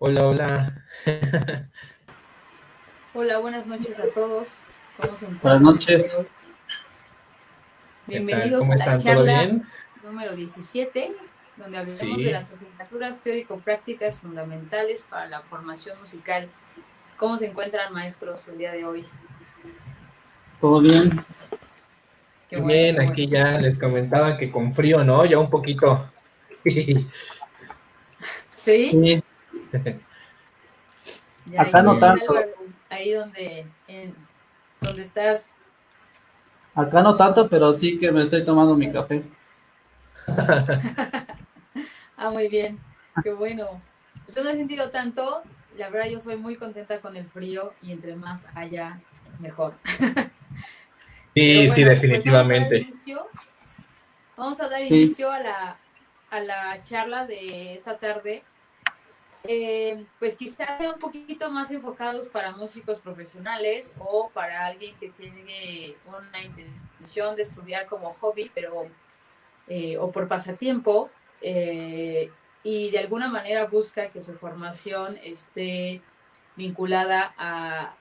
Hola, hola. Hola, buenas noches a todos. ¿Cómo se Buenas encuentran el día de noches. hoy? ¿Qué tal? Bienvenidos ¿Cómo a la están? ¿Todo charla bien? número 17, donde hablaremos de Sí. las asignaturas teórico-prácticas fundamentales para la formación musical. ¿Cómo se encuentran, maestros, el día de hoy? ¿Todo bien? Qué bueno, Bien, qué bueno. aquí ya les comentaba que con frío, ¿no? Ya un poquito. ¿Sí? Sí, Ya, acá no Sí. tanto. Álvaro, ahí donde estás. Acá no tanto, pero sí que me estoy tomando mi café. Ah, muy bien, qué bueno. Pues yo no he sentido tanto, la verdad yo soy muy contenta con el frío y entre más haya, mejor. Pero Sí, sí, bueno, pues definitivamente. vamos a dar Sí, inicio a la charla de esta tarde. Pues quizás sea un poquito más enfocados para músicos profesionales o para alguien que tiene una intención de estudiar como hobby, pero o por pasatiempo, y de alguna manera busca que su formación esté vinculada a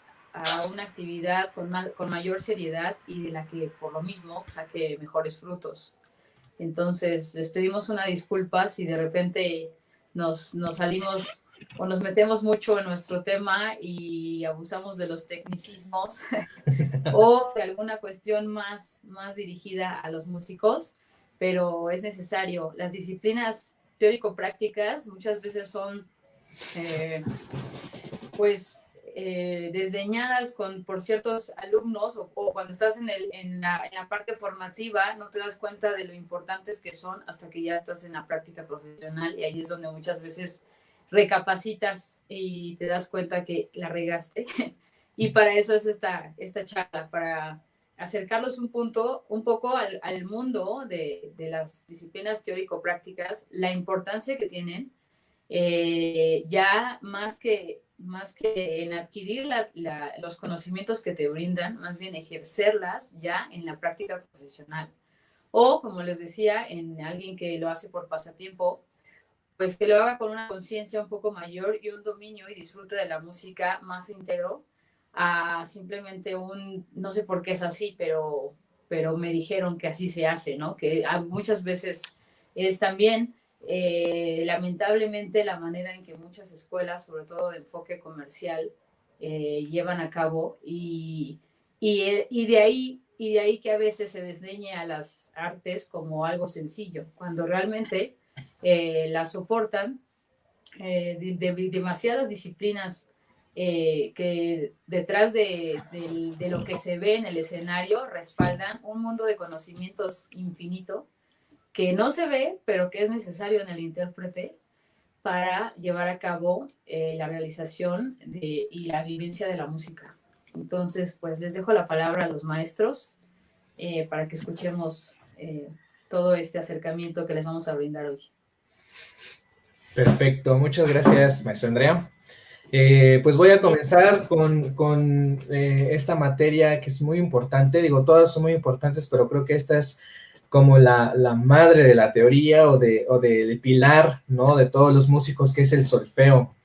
una actividad con mayor seriedad y de la que por lo mismo saque mejores frutos. Entonces, les pedimos una disculpa si de repente nos salimos o nos metemos mucho en nuestro tema y abusamos de los tecnicismos o de alguna cuestión más dirigida a los músicos, pero es necesario. Las disciplinas teórico-prácticas muchas veces son eh, pues desdeñadas por ciertos alumnos o cuando estás en la parte formativa no te das cuenta de lo importantes que son hasta que ya estás en la práctica profesional y ahí es donde muchas veces recapacitas y te das cuenta que la regaste. Y para eso es esta charla, para acercarlos un poco al mundo de las disciplinas teórico-prácticas, la importancia que tienen, ya más que en adquirir los conocimientos que te brindan, más bien ejercerlas ya en la práctica profesional. O, como les decía, en alguien que lo hace por pasatiempo, pues que lo haga con una conciencia un poco mayor y un dominio y disfrute de la música más íntegro a simplemente no sé por qué es así, pero me dijeron que así se hace, ¿no? Que muchas veces es también, lamentablemente, la manera en que muchas escuelas, sobre todo de enfoque comercial, llevan a cabo y de ahí que a veces se desdeñe a las artes como algo sencillo, cuando realmente la soportan demasiadas disciplinas que detrás de lo que se ve en el escenario respaldan un mundo de conocimientos infinito que no se ve, pero que es necesario en el intérprete para llevar a cabo la realización y la vivencia de la música. Entonces, pues les dejo la palabra a los maestros para que escuchemos todo este acercamiento que les vamos a brindar hoy. Perfecto. Muchas gracias, maestro Andrea. Pues voy a Bien. comenzar con esta materia que es muy importante. Digo, todas son muy importantes, pero creo que esta es como la madre de la teoría o del pilar, ¿no? De todos los músicos, que es el solfeo.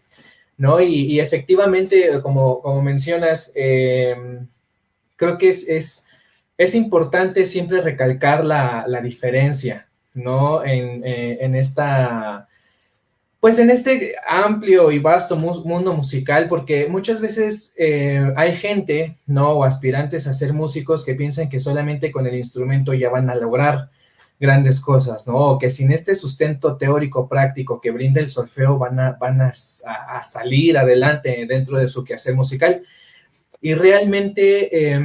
¿No? Y efectivamente, como mencionas, creo que es importante siempre recalcar la diferencia, ¿no? En esta, pues en este amplio y vasto mundo musical, porque muchas veces hay gente, ¿no? O aspirantes a ser músicos que piensan que solamente con el instrumento ya van a lograr grandes cosas, ¿no? O que sin este sustento teórico práctico que brinda el solfeo van a salir adelante dentro de su quehacer musical. Y realmente,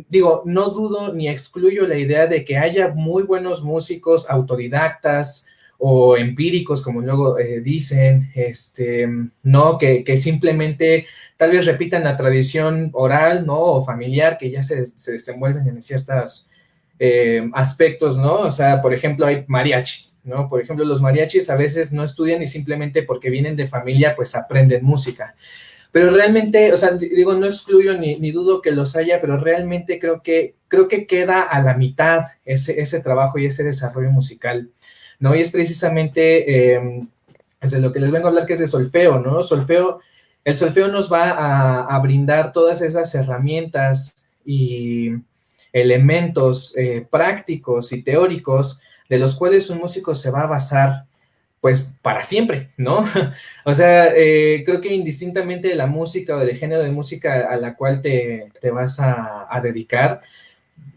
digo, no dudo ni excluyo la idea de que haya muy buenos músicos autodidactas o empíricos, como luego dicen, ¿no? Que simplemente tal vez repitan la tradición oral, ¿no? O familiar, que ya se desenvuelven en ciertos aspectos, ¿no? O sea, por ejemplo, hay mariachis, ¿no? Por ejemplo, los mariachis a veces no estudian y simplemente porque vienen de familia, pues aprenden música. Pero realmente, o sea, digo, no excluyo ni dudo que los haya, pero realmente creo que queda a la mitad ese trabajo y ese desarrollo musical, ¿no? Y es precisamente Es de lo que les vengo a hablar, que es de solfeo, ¿no? El solfeo nos va a brindar todas esas herramientas y elementos prácticos y teóricos de los cuales un músico se va a basar pues para siempre, ¿no? O sea, creo que indistintamente de la música o del género de música a la cual te vas a dedicar,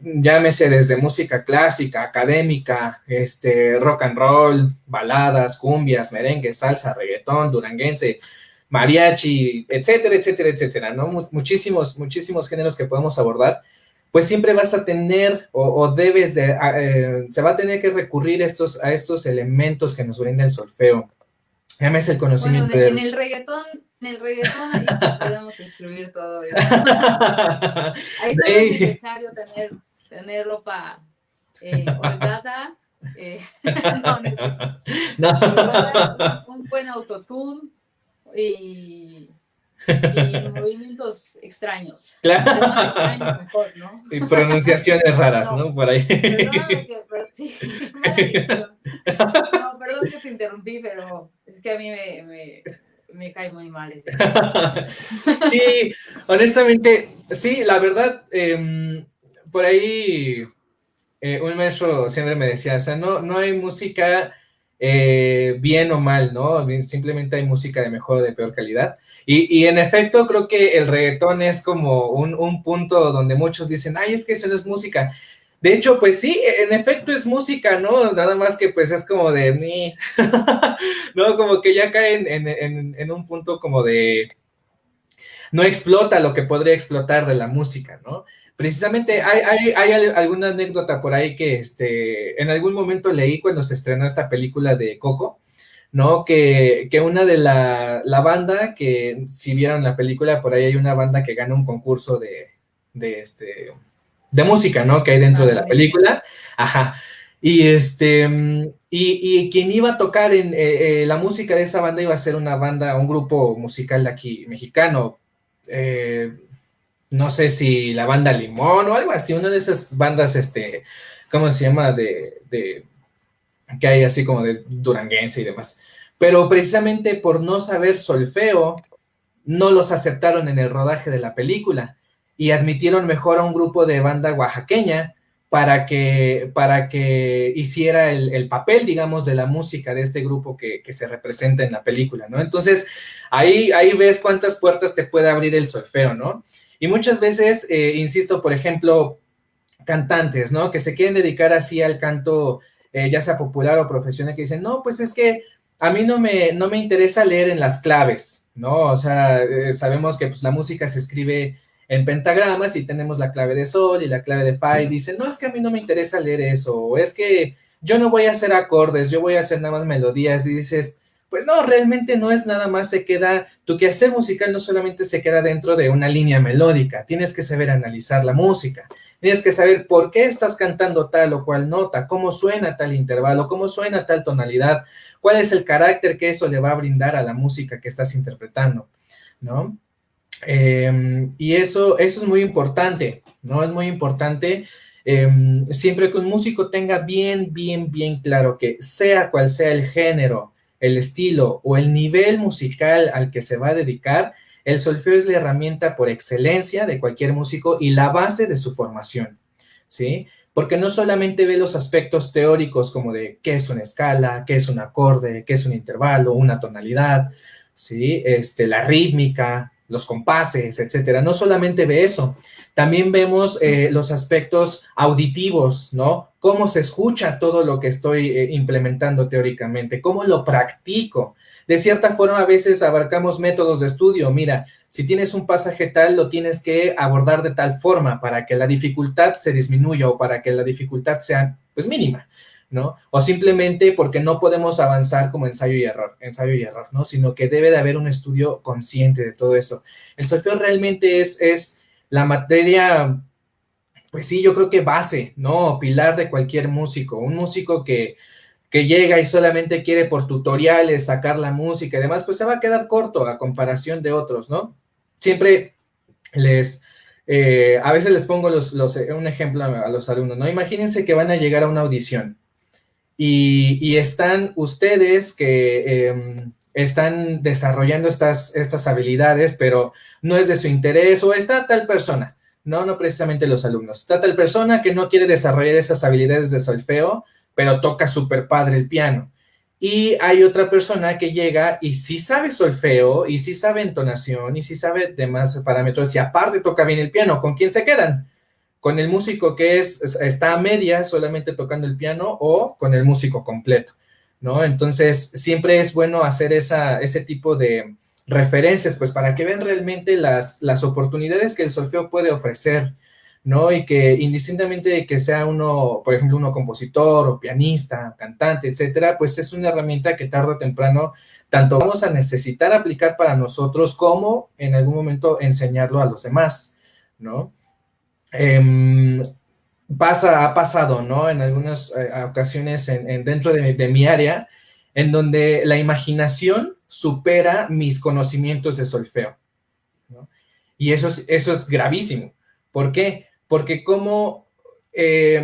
llámese desde música clásica, académica, rock and roll, baladas, cumbias, merengue, salsa, reggaetón, duranguense, mariachi, etcétera, etcétera, etcétera, ¿no? Muchísimos, muchísimos géneros que podemos abordar, pues siempre vas a tener o debes de, se va a tener que recurrir a estos elementos que nos brinda el solfeo. Llámese el Bueno, conocimiento en el reggaetón ahí sí podemos excluir todo eso. Ahí solo es Sí. necesario tenerlo para holgada, no, no es cierto. No. Holgada, un buen autotune y movimientos extraños. Claro. Entre más extraños mejor, ¿no? Y pronunciaciones raras, ¿no? Por ahí. Perdóname pero sí, mala dicción. No, perdón que te interrumpí, pero es que a mí me cae muy mal ese. Sí, honestamente, sí, la verdad, por ahí un maestro siempre me decía, o sea, no hay música bien o mal, ¿no? Simplemente hay música de mejor o de peor calidad. Y en efecto, creo que el reggaetón es como un punto donde muchos dicen, ay, es que eso no es música. De hecho, pues sí, en efecto es música, ¿no? Nada más que pues es como de mí, ¿no? Como que ya cae en un punto como de no explota lo que podría explotar de la música, ¿no? Precisamente hay alguna anécdota por ahí que en algún momento leí cuando se estrenó esta película de Coco, ¿no? Que una de la banda, que si vieron la película, por ahí hay una banda que gana un concurso de música, ¿no? Que hay dentro de la película. Ajá. Y quien iba a tocar en la música de esa banda iba a ser una banda, un grupo musical de aquí, mexicano. No sé si la banda Limón o algo así, una de esas bandas, ¿cómo se llama? Que hay así como de duranguense y demás. Pero precisamente por no saber solfeo, no los aceptaron en el rodaje de la película y admitieron mejor a un grupo de banda oaxaqueña para que hiciera el papel, digamos, de la música de este grupo que se representa en la película, ¿no? Entonces, ahí ves cuántas puertas te puede abrir el solfeo, ¿no? Y muchas veces, insisto, por ejemplo, cantantes, ¿no? Que se quieren dedicar así al canto, ya sea popular o profesional, que dicen, no, pues es que a mí no me interesa leer en las claves, ¿no? O sea, sabemos que pues, la música se escribe en pentagramas y tenemos la clave de sol y la clave de fa y dicen, no, es que a mí no me interesa leer eso, o es que yo no voy a hacer acordes, yo voy a hacer nada más melodías y dices, pues no, realmente no es nada más, tu quehacer musical no solamente se queda dentro de una línea melódica, tienes que saber analizar la música, tienes que saber por qué estás cantando tal o cual nota, cómo suena tal intervalo, cómo suena tal tonalidad, cuál es el carácter que eso le va a brindar a la música que estás interpretando, ¿no? Y eso es muy importante, ¿no? Es muy importante siempre que un músico tenga bien, bien, bien claro que sea cual sea el género, el estilo o el nivel musical al que se va a dedicar, el solfeo es la herramienta por excelencia de cualquier músico y la base de su formación, ¿sí? Porque no solamente ve los aspectos teóricos como de qué es una escala, qué es un acorde, qué es un intervalo, una tonalidad, ¿sí? La rítmica, los compases, etcétera. No solamente ve eso, también vemos los aspectos auditivos, ¿no? Cómo se escucha todo lo que estoy implementando teóricamente, cómo lo practico. De cierta forma, a veces abarcamos métodos de estudio. Mira, si tienes un pasaje tal, lo tienes que abordar de tal forma para que la dificultad se disminuya o para que la dificultad sea, pues, mínima, ¿no? O simplemente porque no podemos avanzar como ensayo y error, ¿no? Sino que debe de haber un estudio consciente de todo eso. El solfeo realmente es la materia, pues sí, yo creo que base, ¿no? Pilar de cualquier músico. Un músico que llega y solamente quiere por tutoriales sacar la música y demás, pues se va a quedar corto a comparación de otros, ¿no? Siempre a veces les pongo un ejemplo a los alumnos, ¿no? Imagínense que van a llegar a una audición y están ustedes que están desarrollando estas habilidades, pero no es de su interés, o está tal persona, no precisamente los alumnos, está tal persona que no quiere desarrollar esas habilidades de solfeo, pero toca súper padre el piano. Y hay otra persona que llega y sí sabe solfeo, y sí sabe entonación, y sí sabe demás parámetros, y aparte toca bien el piano. ¿Con quién se quedan? ¿Con el músico que está a media solamente tocando el piano, o con el músico completo? ¿No? Entonces, siempre es bueno hacer ese tipo de referencias, pues para que vean realmente las oportunidades que el solfeo puede ofrecer, ¿no? Y que indistintamente de que sea uno, por ejemplo, uno compositor o pianista, cantante, etcétera, pues es una herramienta que tarde o temprano tanto vamos a necesitar aplicar para nosotros, como en algún momento enseñarlo a los demás, ¿no? Eh, ha pasado, ¿no? En algunas ocasiones dentro de mi área, en donde la imaginación supera mis conocimientos de solfeo, ¿no? Y eso es gravísimo. ¿Por qué? Porque cómo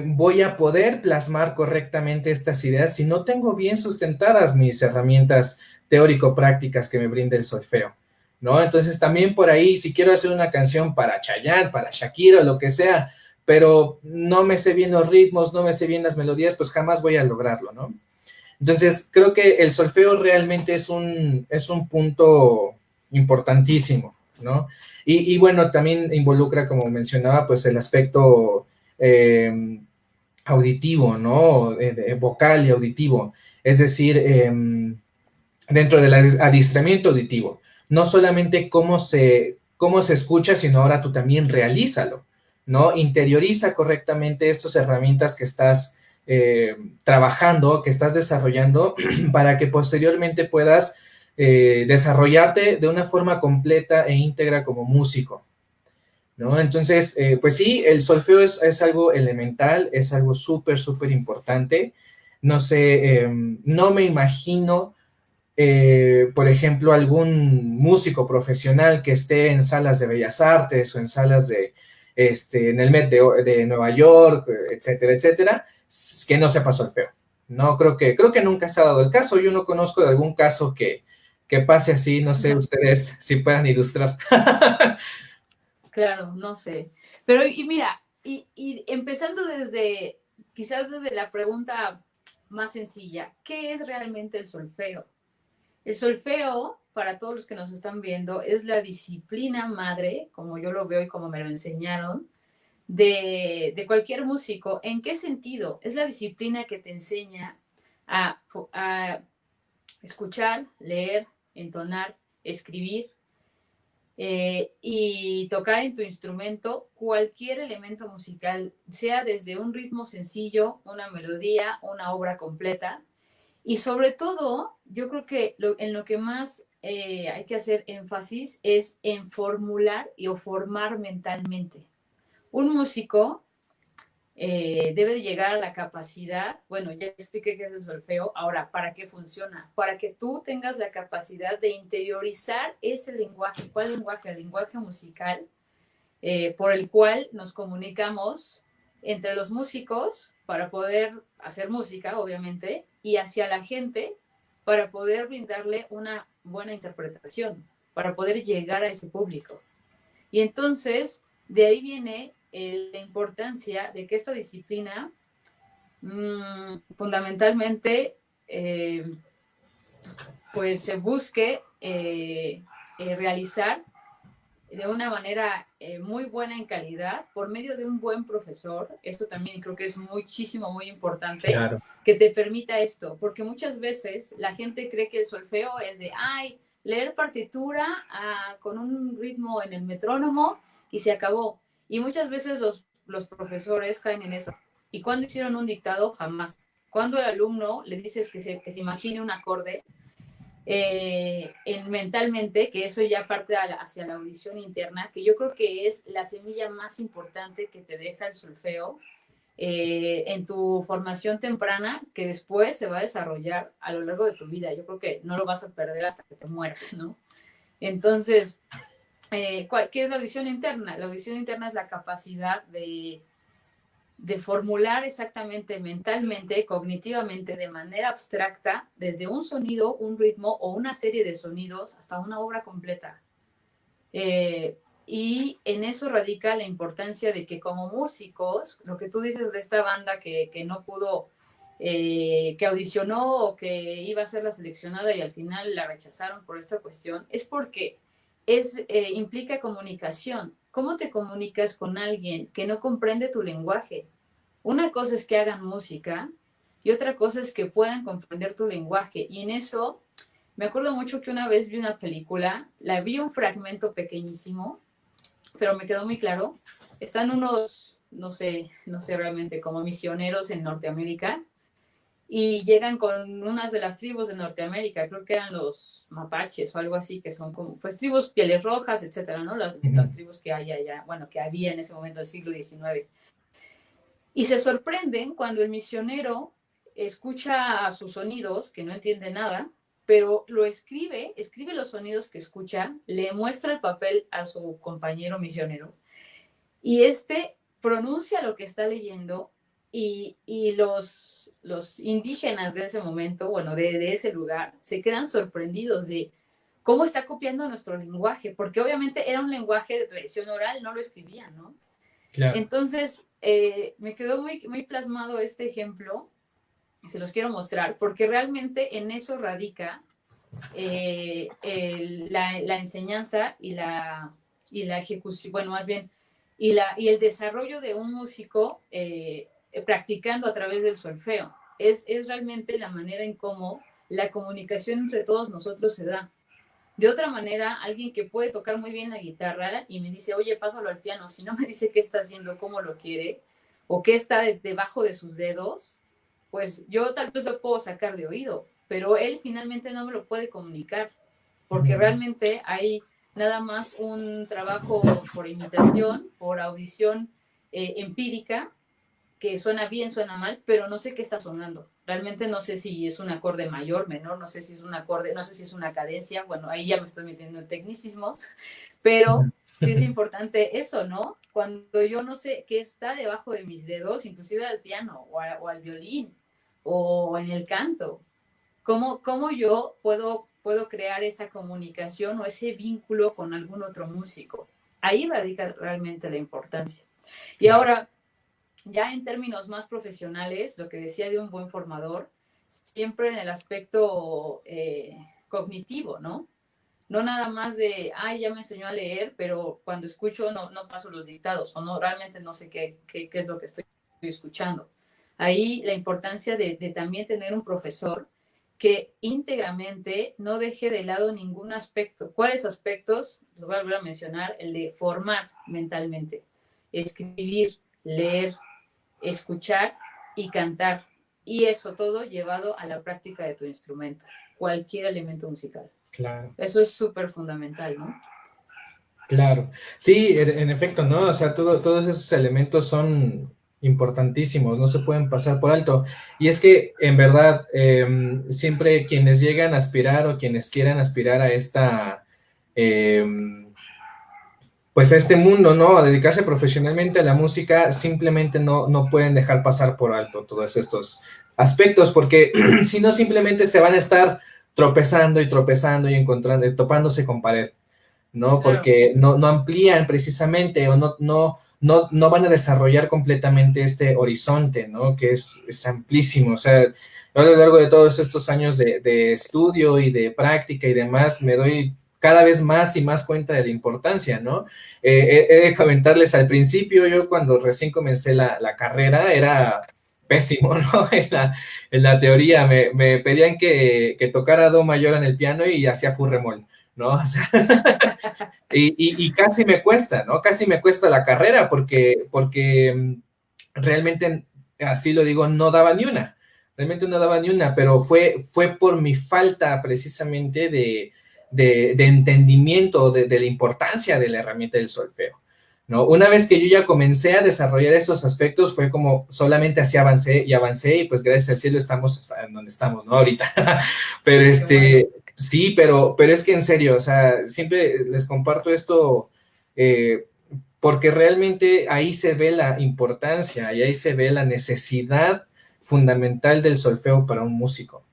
voy a poder plasmar correctamente estas ideas si no tengo bien sustentadas mis herramientas teórico-prácticas que me brinda el solfeo, ¿no? Entonces también por ahí, si quiero hacer una canción para Chayanne, para Shakira, lo que sea, pero no me sé bien los ritmos, no me sé bien las melodías, pues jamás voy a lograrlo, ¿no? Entonces, creo que el solfeo realmente es un punto importantísimo, ¿no? Bueno, también involucra, como mencionaba, pues el aspecto auditivo, ¿no? Vocal y auditivo. Es decir, dentro del adiestramiento auditivo, no solamente cómo se escucha, sino ahora tú también realízalo, ¿no? Interioriza correctamente estas herramientas que estás trabajando, que estás desarrollando, para que posteriormente puedas desarrollarte de una forma completa e íntegra como músico, ¿no? Entonces, pues sí, el solfeo es algo elemental, es algo súper, súper importante. No sé, no me imagino, por ejemplo, algún músico profesional que esté en salas de Bellas Artes o en salas en el Met de Nueva York, etcétera, etcétera, que no sepa solfeo. No, creo que nunca se ha dado el caso. Yo no conozco de algún caso que pase así. No sé ustedes si puedan ilustrar. Claro, no sé. Pero, y mira, y empezando quizás desde la pregunta más sencilla, ¿qué es realmente el solfeo? El solfeo, para todos los que nos están viendo, es la disciplina madre, como yo lo veo y como me lo enseñaron, de cualquier músico. ¿En qué sentido? Es la disciplina que te enseña a escuchar, leer, entonar, escribir, y tocar en tu instrumento cualquier elemento musical, sea desde un ritmo sencillo, una melodía, una obra completa. Y sobre todo, yo creo que en lo que más hay que hacer énfasis es en formular o formar mentalmente. Un músico debe de llegar a la capacidad, bueno, ya expliqué qué es el solfeo, ahora, ¿para qué funciona? Para que tú tengas la capacidad de interiorizar ese lenguaje. ¿Cuál lenguaje? El lenguaje musical, por el cual nos comunicamos entre los músicos para poder hacer música, obviamente, y hacia la gente para poder brindarle una buena interpretación, para poder llegar a ese público. Y entonces, de ahí viene la importancia de que esta disciplina fundamentalmente pues se busque realizar de una manera muy buena en calidad por medio de un buen profesor. Esto también creo que es muchísimo, muy importante, Claro. que te permita esto, porque muchas veces la gente cree que el solfeo es de, ay, leer partitura con un ritmo en el metrónomo y se acabó. Y muchas veces los profesores caen en eso. ¿Y cuando hicieron un dictado? Jamás. Cuando el alumno le dices que se imagine un acorde, mentalmente, que eso ya parte hacia la audición interna, que yo creo que es la semilla más importante que te deja el solfeo en tu formación temprana, que después se va a desarrollar a lo largo de tu vida. Yo creo que no lo vas a perder hasta que te mueras, ¿no? Entonces, ¿qué es la audición interna? La audición interna es la capacidad de formular exactamente mentalmente, cognitivamente, de manera abstracta, desde un sonido, un ritmo o una serie de sonidos hasta una obra completa. Y en eso radica la importancia de que como músicos, lo que tú dices de esta banda que no pudo, que audicionó o que iba a ser la seleccionada y al final la rechazaron por esta cuestión, es porque implica comunicación. ¿Cómo te comunicas con alguien que no comprende tu lenguaje? Una cosa es que hagan música y otra cosa es que puedan comprender tu lenguaje. Y en eso me acuerdo mucho que una vez vi una película, la vi un fragmento pequeñísimo, pero me quedó muy claro. Están unos, no sé realmente, como misioneros en Norteamérica y llegan con unas de las tribus de Norteamérica, creo que eran los mapaches o algo así, que son como, pues, tribus pieles rojas, etcétera, ¿no? Las tribus que hay allá, bueno, que había en ese momento del siglo XIX. Y se sorprenden cuando el misionero escucha sus sonidos, que no entiende nada, pero lo escribe los sonidos que escucha, le muestra el papel a su compañero misionero y este pronuncia lo que está leyendo y los indígenas de ese momento, bueno, de ese lugar, se quedan sorprendidos de cómo está copiando nuestro lenguaje, porque obviamente era un lenguaje de tradición oral, no lo escribían, ¿no? Claro. Entonces, me quedó muy, muy plasmado este ejemplo, y se los quiero mostrar, porque realmente en eso radica la enseñanza y la ejecución, bueno, más bien, y el desarrollo de un músico practicando a través del solfeo. Es realmente la manera en cómo la comunicación entre todos nosotros se da. De otra manera, alguien que puede tocar muy bien la guitarra y me dice, oye, pásalo al piano, si no me dice qué está haciendo, cómo lo quiere, o qué está debajo de sus dedos, pues yo tal vez lo puedo sacar de oído, pero él finalmente no me lo puede comunicar, porque realmente hay nada más un trabajo por imitación, por audición empírica, que suena bien, suena mal, pero no sé qué está sonando. Realmente no sé si es un acorde mayor, menor, no sé si es un acorde, no sé si es una cadencia, bueno, ahí ya me estoy metiendo en tecnicismos, pero sí es importante eso, ¿no? Cuando yo no sé qué está debajo de mis dedos, inclusive al piano o al violín o en el canto, ¿cómo yo puedo crear esa comunicación o ese vínculo con algún otro músico? Ahí radica realmente la importancia. Y ahora, ya en términos más profesionales, lo que decía de un buen formador, siempre en el aspecto cognitivo, ¿no? No nada más de, ay, ya me enseñó a leer, pero cuando escucho no paso los dictados, o no, realmente no sé qué es lo que estoy escuchando. Ahí la importancia de también tener un profesor que íntegramente no deje de lado ningún aspecto. ¿Cuáles aspectos? Los voy a volver a mencionar, el de formar mentalmente, escribir, leer, escuchar y cantar. Y eso todo llevado a la práctica de tu instrumento, cualquier elemento musical. Claro. Eso es súper fundamental, ¿no? Claro. Sí, en efecto, ¿no? O sea, todos esos elementos son importantísimos, no se pueden pasar por alto. Y es que, en verdad, siempre quienes llegan a aspirar o quienes quieran aspirar a esta... pues a este mundo, ¿no? A dedicarse profesionalmente a la música, simplemente no pueden dejar pasar por alto todos estos aspectos, porque si no, simplemente se van a estar tropezando y tropezando y encontrando, topándose con pared, ¿no? Claro. Porque no amplían precisamente o no van a desarrollar completamente este horizonte, ¿no? Que es amplísimo. O sea, a lo largo de todos estos años de estudio y de práctica y demás, me doy cada vez más y más cuenta de la importancia, ¿no? He de comentarles al principio, yo cuando recién comencé la carrera era pésimo, ¿no? En la teoría me pedían que tocara do mayor en el piano y hacía fu remol, ¿no? O sea, y casi me cuesta, ¿no? Casi me cuesta la carrera porque realmente, así lo digo, no daba ni una. Realmente no daba ni una, pero fue por mi falta precisamente de entendimiento de la importancia de la herramienta del solfeo, ¿no? Una vez que yo ya comencé a desarrollar esos aspectos, fue como solamente así avancé y pues gracias al cielo estamos en donde estamos, ¿no? Ahorita. Pero sí, pero es que en serio, o sea, siempre les comparto esto porque realmente ahí se ve la importancia y ahí se ve la necesidad fundamental del solfeo para un músico,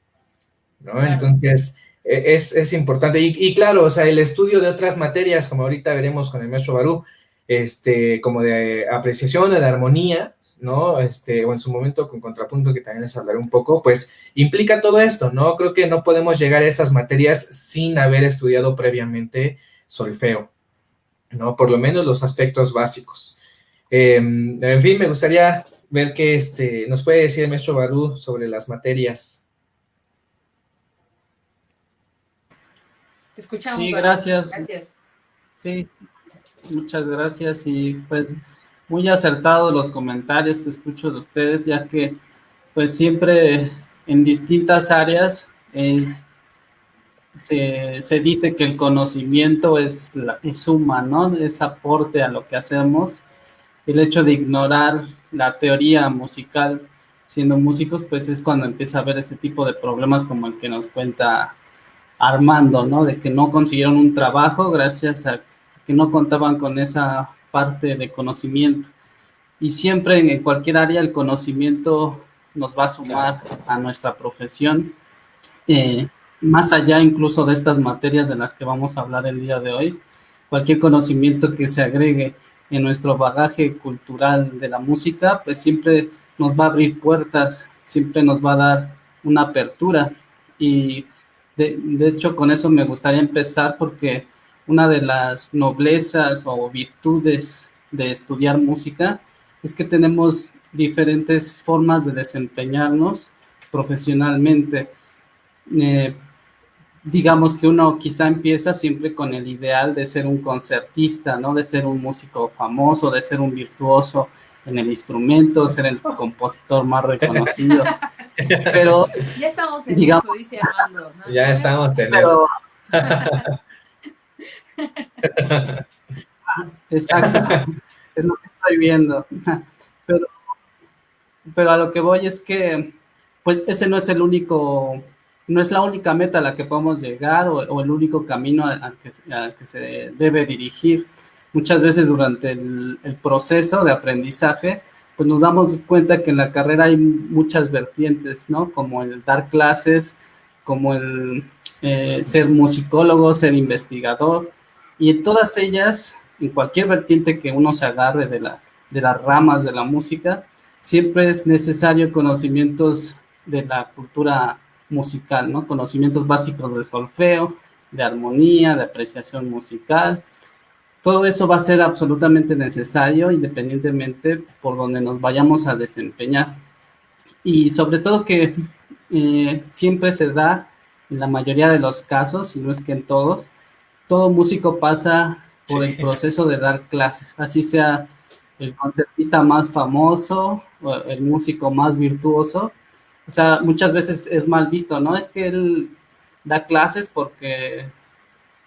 ¿no? Claro. Entonces, es importante. Y claro, o sea, el estudio de otras materias, como ahorita veremos con el maestro Barú, como de apreciación, de armonía, ¿no? O en su momento con contrapunto, que también les hablaré un poco, pues implica todo esto, ¿no? Creo que no podemos llegar a estas materias sin haber estudiado previamente solfeo, ¿no? Por lo menos los aspectos básicos. En fin, me gustaría ver qué nos puede decir el maestro Barú sobre las materias. Te escuchamos. Sí, Barú. gracias. Gracias. Sí, muchas gracias y pues muy acertados los comentarios que escucho de ustedes, ya que pues siempre en distintas áreas se dice que el conocimiento es suma, ¿no? Es aporte a lo que hacemos. El hecho de ignorar la teoría musical siendo músicos, pues es cuando empieza a haber ese tipo de problemas como el que nos cuenta Armando, ¿no? De que no consiguieron un trabajo gracias a que no contaban con esa parte de conocimiento. Y siempre en cualquier área el conocimiento nos va a sumar a nuestra profesión, eh, más allá incluso de estas materias de las que vamos a hablar el día de hoy. Cualquier conocimiento que se agregue en nuestro bagaje cultural de la música, pues siempre nos va a abrir puertas, siempre nos va a dar una apertura. Y de hecho con eso me gustaría empezar porque una de las noblezas o virtudes de estudiar música es que tenemos diferentes formas de desempeñarnos profesionalmente. Eh, digamos que uno quizá empieza siempre con el ideal de ser un concertista, ¿no? De ser un músico famoso, de ser un virtuoso en el instrumento, ser el compositor más reconocido. Pero ya estamos en digamos, eso, dice Armando, ¿no? Ya estamos en eso. Exacto, es lo que estoy viendo. Pero, pero a lo que voy es que, pues ese no es el único, no es la única meta a la que podemos llegar o el único camino al que se debe dirigir. Muchas veces durante el proceso de aprendizaje, pues nos damos cuenta que en la carrera hay muchas vertientes, ¿no? Como el dar clases, como el ser musicólogo, ser investigador, y en todas ellas, en cualquier vertiente que uno se agarre de las ramas de la música, siempre es necesario conocimientos de la cultura musical, ¿no? Conocimientos básicos de solfeo, de armonía, de apreciación musical. Todo eso va a ser absolutamente necesario independientemente por donde nos vayamos a desempeñar. Y sobre todo que siempre se da, en la mayoría de los casos, y no es que en todos, todo músico pasa por el proceso de dar clases, así sea el concertista más famoso o el músico más virtuoso. O sea, muchas veces es mal visto, ¿no? Es que él da clases porque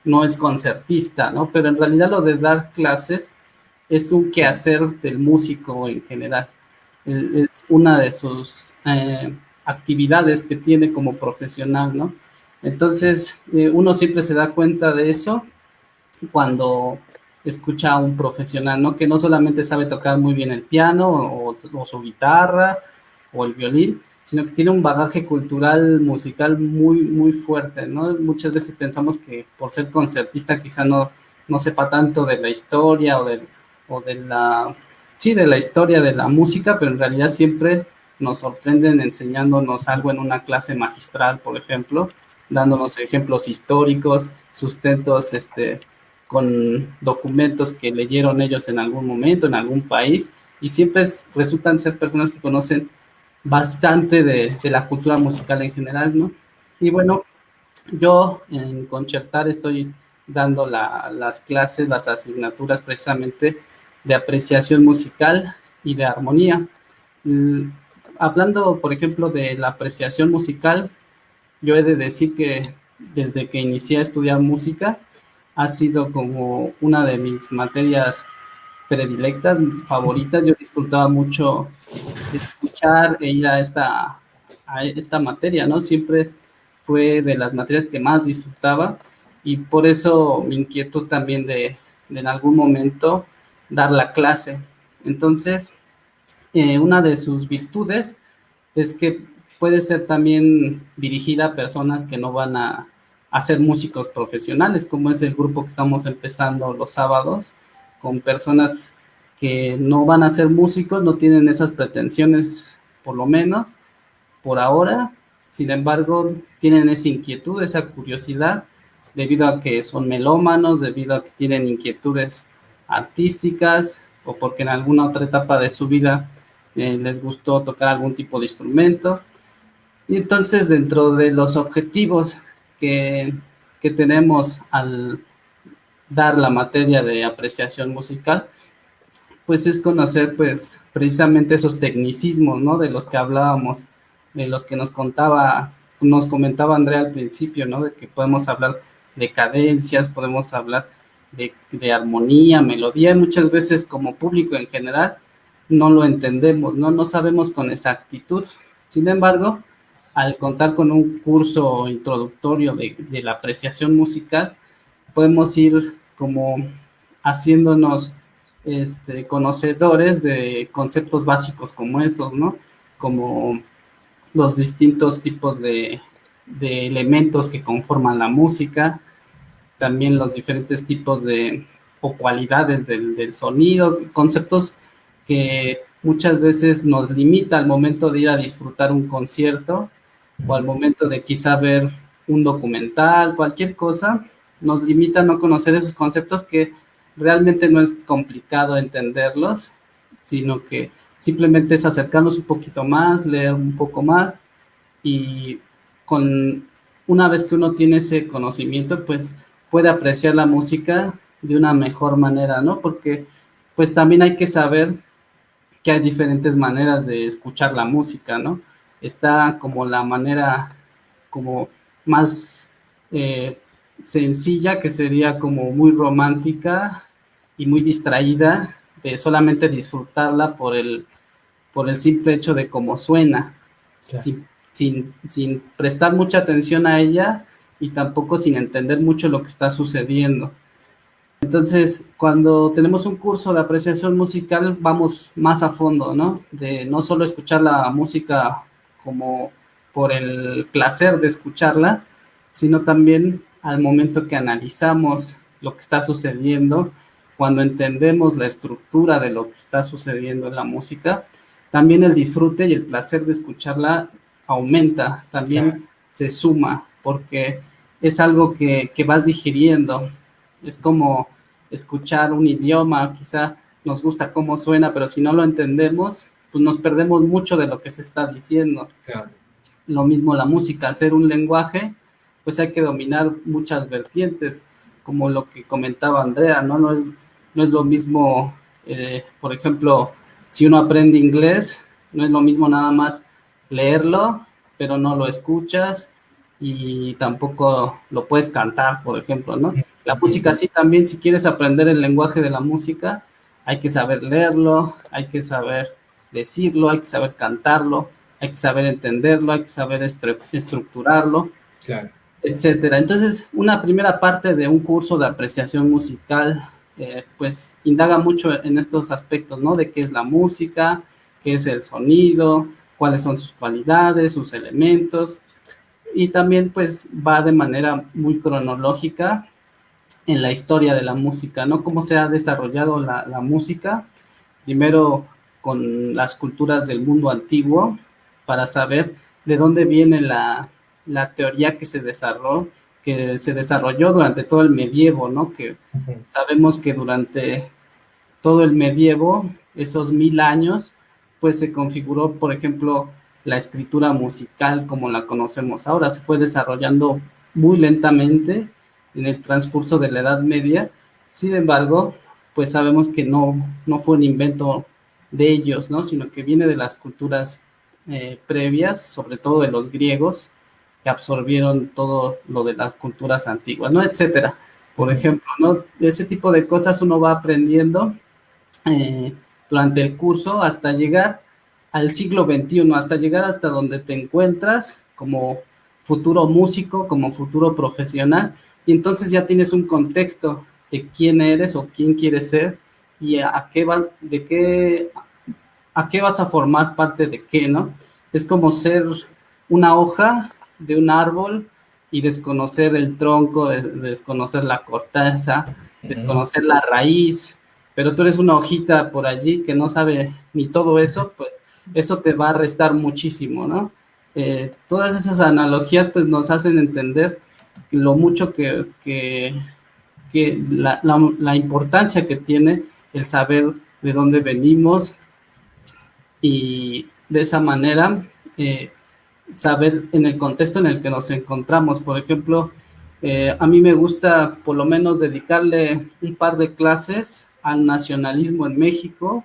no es concertista, ¿no? Pero en realidad lo de dar clases es un quehacer del músico en general. Es una de sus actividades que tiene como profesional, ¿no? Entonces, uno siempre se da cuenta de eso cuando escucha a un profesional, ¿no? Que no solamente sabe tocar muy bien el piano o su guitarra o el violín, sino que tiene un bagaje cultural, musical muy, muy fuerte, ¿no? Muchas veces pensamos que por ser concertista quizá no sepa tanto de la historia o de la, sí, de la historia de la música, pero en realidad siempre nos sorprenden enseñándonos algo en una clase magistral, por ejemplo, dándonos ejemplos históricos, sustentos, con documentos que leyeron ellos en algún momento, en algún país, y siempre resultan ser personas que conocen bastante de la cultura musical en general, ¿no? Y bueno, yo en Concertar estoy dando las clases, las asignaturas precisamente de apreciación musical y de armonía. Hablando, por ejemplo, de la apreciación musical, yo he de decir que desde que inicié a estudiar música, ha sido como una de mis materias predilectas, favoritas. Yo disfrutaba mucho de escuchar e ir a esta materia, ¿no? Siempre fue de las materias que más disfrutaba y por eso mi inquietud también de en algún momento dar la clase. Entonces, una de sus virtudes es que puede ser también dirigida a personas que no van a ser músicos profesionales, como es el grupo que estamos empezando los sábados, con personas que no van a ser músicos, no tienen esas pretensiones, por lo menos, por ahora. Sin embargo, tienen esa inquietud, esa curiosidad, debido a que son melómanos, debido a que tienen inquietudes artísticas, o porque en alguna otra etapa de su vida les gustó tocar algún tipo de instrumento. Y entonces, dentro de los objetivos que, que tenemos al dar la materia de apreciación musical, pues es conocer pues precisamente esos tecnicismos, ¿no? De los que hablábamos, de los que nos comentaba Andrea al principio, ¿no? De que podemos hablar de cadencias, podemos hablar de armonía, melodía, muchas veces como público en general no lo entendemos, ¿no? No sabemos con exactitud. Sin embargo, al contar con un curso introductorio de la apreciación musical, podemos ir como haciéndonos conocedores de conceptos básicos como esos, ¿no? Como los distintos tipos de elementos que conforman la música, también los diferentes tipos de o cualidades del sonido, conceptos que muchas veces nos limita al momento de ir a disfrutar un concierto o al momento de quizá ver un documental, cualquier cosa, nos limita a no conocer esos conceptos que realmente no es complicado entenderlos, sino que simplemente es acercarnos un poquito más, leer un poco más y con una vez que uno tiene ese conocimiento, pues puede apreciar la música de una mejor manera, ¿no? Porque pues también hay que saber que hay diferentes maneras de escuchar la música, ¿no? Está como la manera como más sencilla, que sería como muy romántica y muy distraída, de solamente disfrutarla por el simple hecho de cómo suena, Claro. sin prestar mucha atención a ella y tampoco sin entender mucho lo que está sucediendo. Entonces, cuando tenemos un curso de apreciación musical, vamos más a fondo, ¿no? De no solo escuchar la música como por el placer de escucharla, sino también al momento que analizamos lo que está sucediendo, cuando entendemos la estructura de lo que está sucediendo en la música, también el disfrute y el placer de escucharla aumenta, también Claro. se suma, porque es algo que vas digiriendo. Es como escuchar un idioma, quizá nos gusta cómo suena, pero si no lo entendemos, pues nos perdemos mucho de lo que se está diciendo. Claro. Lo mismo la música, al ser un lenguaje, pues hay que dominar muchas vertientes, como lo que comentaba Andrea, ¿no? No es lo mismo, por ejemplo, si uno aprende inglés, no es lo mismo nada más leerlo, pero no lo escuchas y tampoco lo puedes cantar, por ejemplo, ¿no? La música sí también, si quieres aprender el lenguaje de la música, hay que saber leerlo, hay que saber decirlo, hay que saber cantarlo, hay que saber entenderlo, hay que saber estructurarlo, Claro. etcétera. Entonces, una primera parte de un curso de apreciación musical, pues indaga mucho en estos aspectos, ¿no? De qué es la música, qué es el sonido, cuáles son sus cualidades, sus elementos, y también pues va de manera muy cronológica en la historia de la música, ¿no? Cómo se ha desarrollado la música, primero con las culturas del mundo antiguo, para saber de dónde viene la teoría que se desarrolló durante todo el medievo, ¿no? Que sabemos que durante todo el medievo, esos 1000 años, pues se configuró, por ejemplo, la escritura musical como la conocemos ahora, se fue desarrollando muy lentamente en el transcurso de la Edad Media. Sin embargo, pues sabemos que no fue un invento de ellos, ¿no? Sino que viene de las culturas previas, sobre todo de los griegos, que absorbieron todo lo de las culturas antiguas, ¿no? Etcétera. Por ejemplo, ¿no? Ese tipo de cosas uno va aprendiendo eh, durante el curso hasta llegar al siglo XXI, hasta llegar hasta donde te encuentras como futuro músico, como futuro profesional, y entonces ya tienes un contexto de quién eres o quién quieres ser y a qué vas a formar parte de qué, ¿no? Es como ser una hoja de un árbol y desconocer el tronco, desconocer la corteza, desconocer la raíz, pero tú eres una hojita por allí que no sabe ni todo eso, pues eso te va a restar muchísimo, ¿no? Todas esas analogías pues nos hacen entender lo mucho que la importancia que tiene el saber de dónde venimos y de esa manera saber en el contexto en el que nos encontramos. Por ejemplo, a mí me gusta por lo menos dedicarle un par de clases al nacionalismo en México,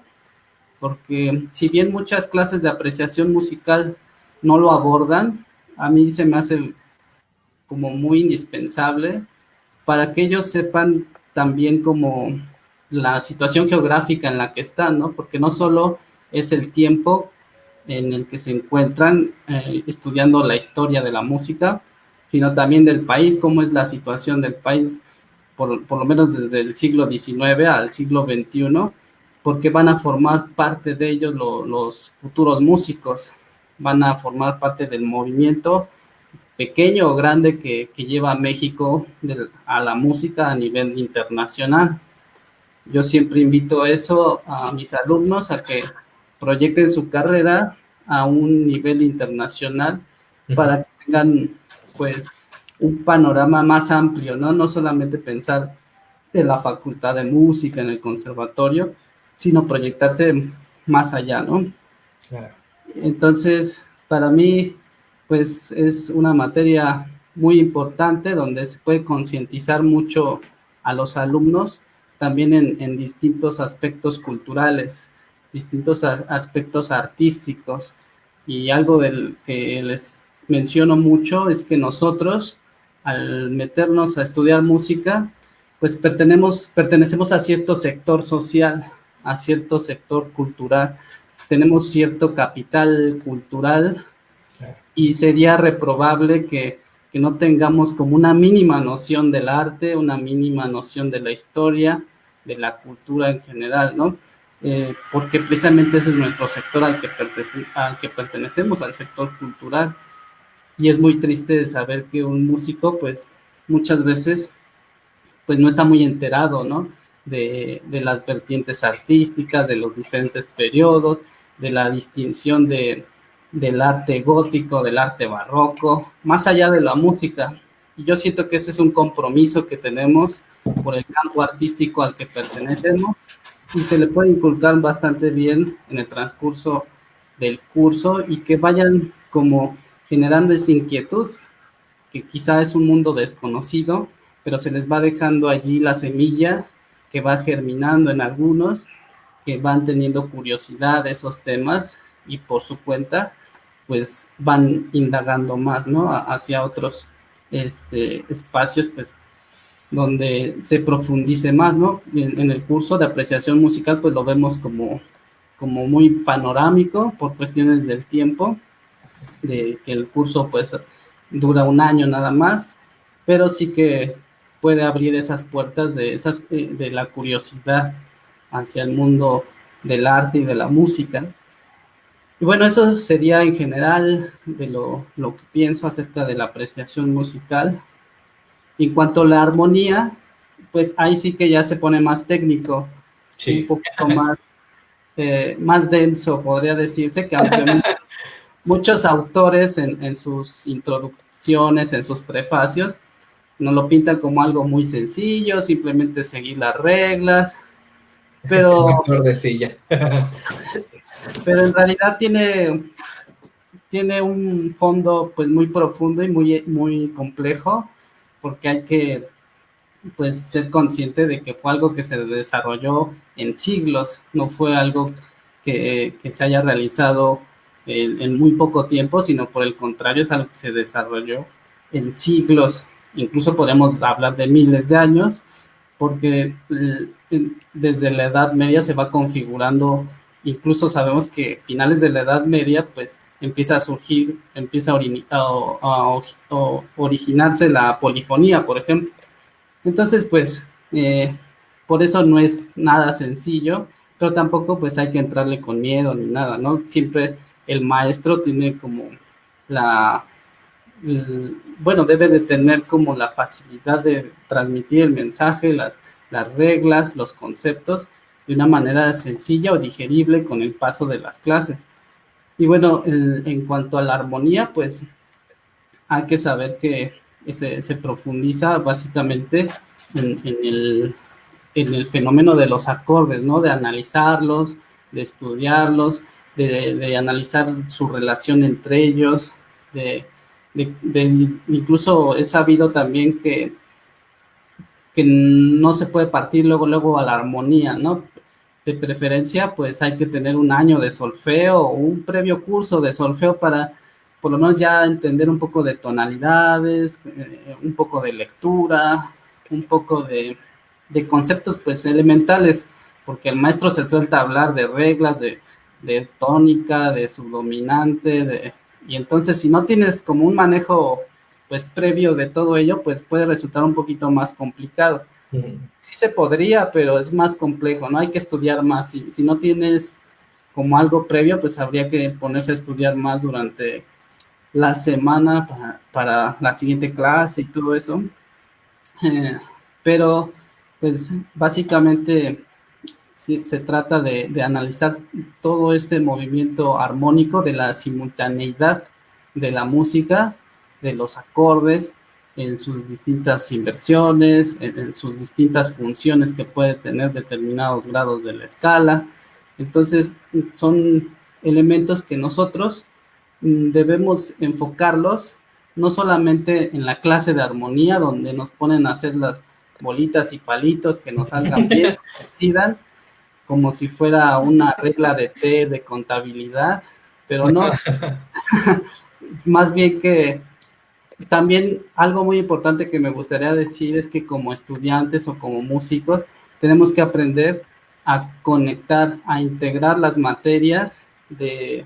porque si bien muchas clases de apreciación musical no lo abordan, a mí se me hace como muy indispensable para que ellos sepan también como la situación geográfica en la que están, ¿no? Porque no solo es el tiempo en el que se encuentran estudiando la historia de la música, sino también del país, cómo es la situación del país, por lo menos desde el siglo XIX al siglo XXI, porque van a formar parte de ellos los futuros músicos, van a formar parte del movimiento pequeño o grande que lleva a México a la música a nivel internacional. Yo siempre invito eso a mis alumnos a que proyecten su carrera a un nivel internacional para que tengan pues un panorama más amplio, ¿no? No solamente pensar en la facultad de música, en el conservatorio, sino proyectarse más allá, ¿no? Claro. Entonces, para mí, pues es una materia muy importante donde se puede concientizar mucho a los alumnos también en distintos aspectos culturales, distintos aspectos artísticos. Y algo del que les menciono mucho es que nosotros, al meternos a estudiar música, pues pertenecemos a cierto sector social, a cierto sector cultural, tenemos cierto capital cultural y sería reprobable que no tengamos como una mínima noción del arte, una mínima noción de la historia, de la cultura en general, ¿no? Porque precisamente ese es nuestro sector al que pertenecemos, al sector cultural. Y es muy triste saber que un músico, pues, muchas veces, pues, no está muy enterado, ¿no? De las vertientes artísticas, de los diferentes periodos, de la distinción del arte gótico, del arte barroco, más allá de la música. Y yo siento que ese es un compromiso que tenemos por el campo artístico al que pertenecemos y se le puede inculcar bastante bien en el transcurso del curso y que vayan como generando esa inquietud, que quizá es un mundo desconocido, pero se les va dejando allí la semilla que va germinando en algunos, que van teniendo curiosidad de esos temas y por su cuenta pues van indagando más, ¿no? Hacia otros espacios, pues, donde se profundice más, ¿no? En el curso de apreciación musical, pues lo vemos como muy panorámico por cuestiones del tiempo, de que el curso, pues, dura un año nada más, pero sí que puede abrir esas puertas de la curiosidad hacia el mundo del arte y de la música. Y bueno, eso sería en general de lo que pienso acerca de la apreciación musical. En cuanto a la armonía, pues ahí sí que ya se pone más técnico, Sí. un poquito más denso, podría decirse, que aunque muchos autores en sus introducciones, en sus prefacios, nos lo pintan como algo muy sencillo, simplemente seguir las reglas, pero, Mejor de silla. pero en realidad tiene un fondo pues muy profundo y muy complejo, porque hay que pues ser consciente de que fue algo que se desarrolló en siglos, no fue algo que se haya realizado en muy poco tiempo, sino por el contrario es algo que se desarrolló en siglos, incluso podemos hablar de miles de años, porque desde la Edad Media se va configurando, incluso sabemos que finales de la Edad Media pues empieza a surgir, empieza a originarse la polifonía, por ejemplo. Entonces, pues, por eso no es nada sencillo, pero tampoco pues hay que entrarle con miedo ni nada, ¿no? Siempre el maestro tiene como la, bueno, debe de tener como la facilidad de transmitir el mensaje, las reglas, los conceptos de una manera sencilla o digerible con el paso de las clases. Y bueno, en cuanto a la armonía, pues hay que saber que se profundiza básicamente en el fenómeno de los acordes, ¿no? De analizarlos, de estudiarlos, de analizar su relación entre ellos, incluso he sabido también que no se puede partir luego a la armonía, ¿no? De preferencia, pues hay que tener un año de solfeo o un previo curso de solfeo para por lo menos ya entender un poco de tonalidades, un poco de lectura, un poco de conceptos pues elementales, porque el maestro se suelta a hablar de reglas, de tónica, de subdominante, y entonces si no tienes como un manejo pues previo de todo ello, pues puede resultar un poquito más complicado. Sí se podría, pero es más complejo, ¿no? Hay que estudiar más. Si no tienes como algo previo, pues habría que ponerse a estudiar más durante la semana para la siguiente clase y todo eso. Pero, pues, básicamente sí, se trata de analizar todo este movimiento armónico de la simultaneidad de la música, de los acordes, en sus distintas inversiones, en sus distintas funciones que puede tener determinados grados de la escala. Entonces, son elementos que nosotros debemos enfocarlos no solamente en la clase de armonía, donde nos ponen a hacer las bolitas y palitos que nos salgan bien, coincidan, como si fuera una regla de té de contabilidad, pero no, más bien que también algo muy importante que me gustaría decir es que como estudiantes o como músicos tenemos que aprender a conectar, a integrar las materias de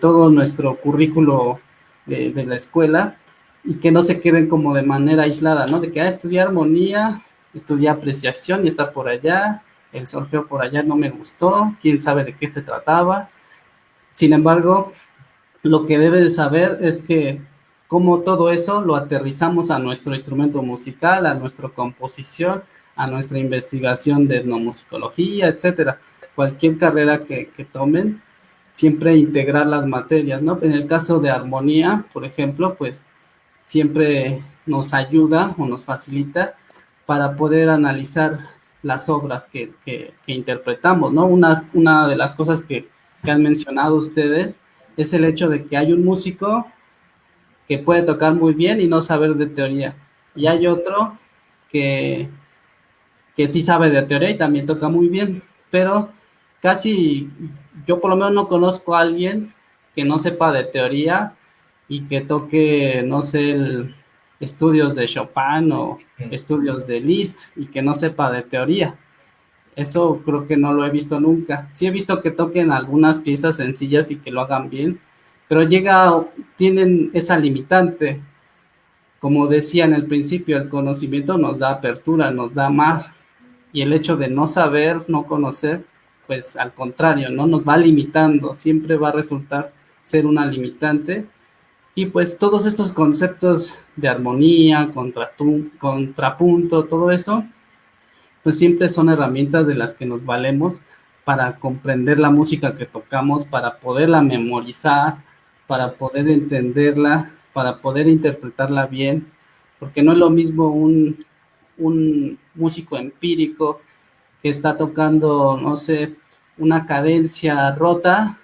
todo nuestro currículo de la escuela y que no se queden como de manera aislada, ¿no? De que estudiar armonía, estudiar apreciación y está por allá, el solfeo por allá no me gustó, quién sabe de qué se trataba. Sin embargo, lo que debe de saber es que cómo todo eso lo aterrizamos a nuestro instrumento musical, a nuestra composición, a nuestra investigación de etnomusicología, etcétera. Cualquier carrera que tomen, siempre integrar las materias, ¿no? En el caso de armonía, por ejemplo, pues siempre nos ayuda o nos facilita para poder analizar las obras que interpretamos, ¿no? Una de las cosas que han mencionado ustedes es el hecho de que hay un músico que puede tocar muy bien y no saber de teoría, y hay otro que, que sí sabe de teoría y también toca muy bien, pero casi yo por lo menos no conozco a alguien que no sepa de teoría y que toque, no sé, estudios de Chopin o estudios de Liszt y que no sepa de teoría. Eso creo que no lo he visto nunca. Sí he visto que toquen algunas piezas sencillas y que lo hagan bien, pero tienen esa limitante. Como decía en el principio, el conocimiento nos da apertura, nos da más. Y el hecho de no saber, no conocer, pues al contrario, ¿no? Nos va limitando, siempre va a resultar ser una limitante. Y pues todos estos conceptos de armonía, contrapunto, todo eso, pues siempre son herramientas de las que nos valemos para comprender la música que tocamos, para poderla memorizar, para poder entenderla, para poder interpretarla bien, porque no es lo mismo un músico empírico que está tocando, no sé, una cadencia rota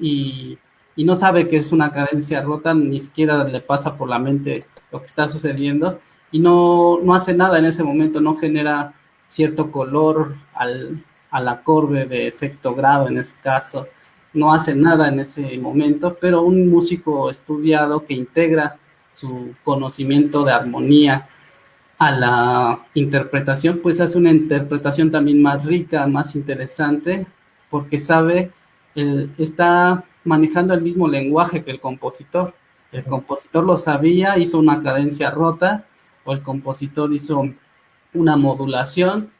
y no sabe que es una cadencia rota, ni siquiera le pasa por la mente lo que está sucediendo y no hace nada en ese momento, no genera cierto color al acorde de sexto grado en ese caso, no hace nada en ese momento, pero un músico estudiado que integra su conocimiento de armonía a la interpretación, pues hace una interpretación también más rica, más interesante, porque está manejando el mismo lenguaje que el compositor. El compositor lo sabía, hizo una cadencia rota, o el compositor hizo una modulación,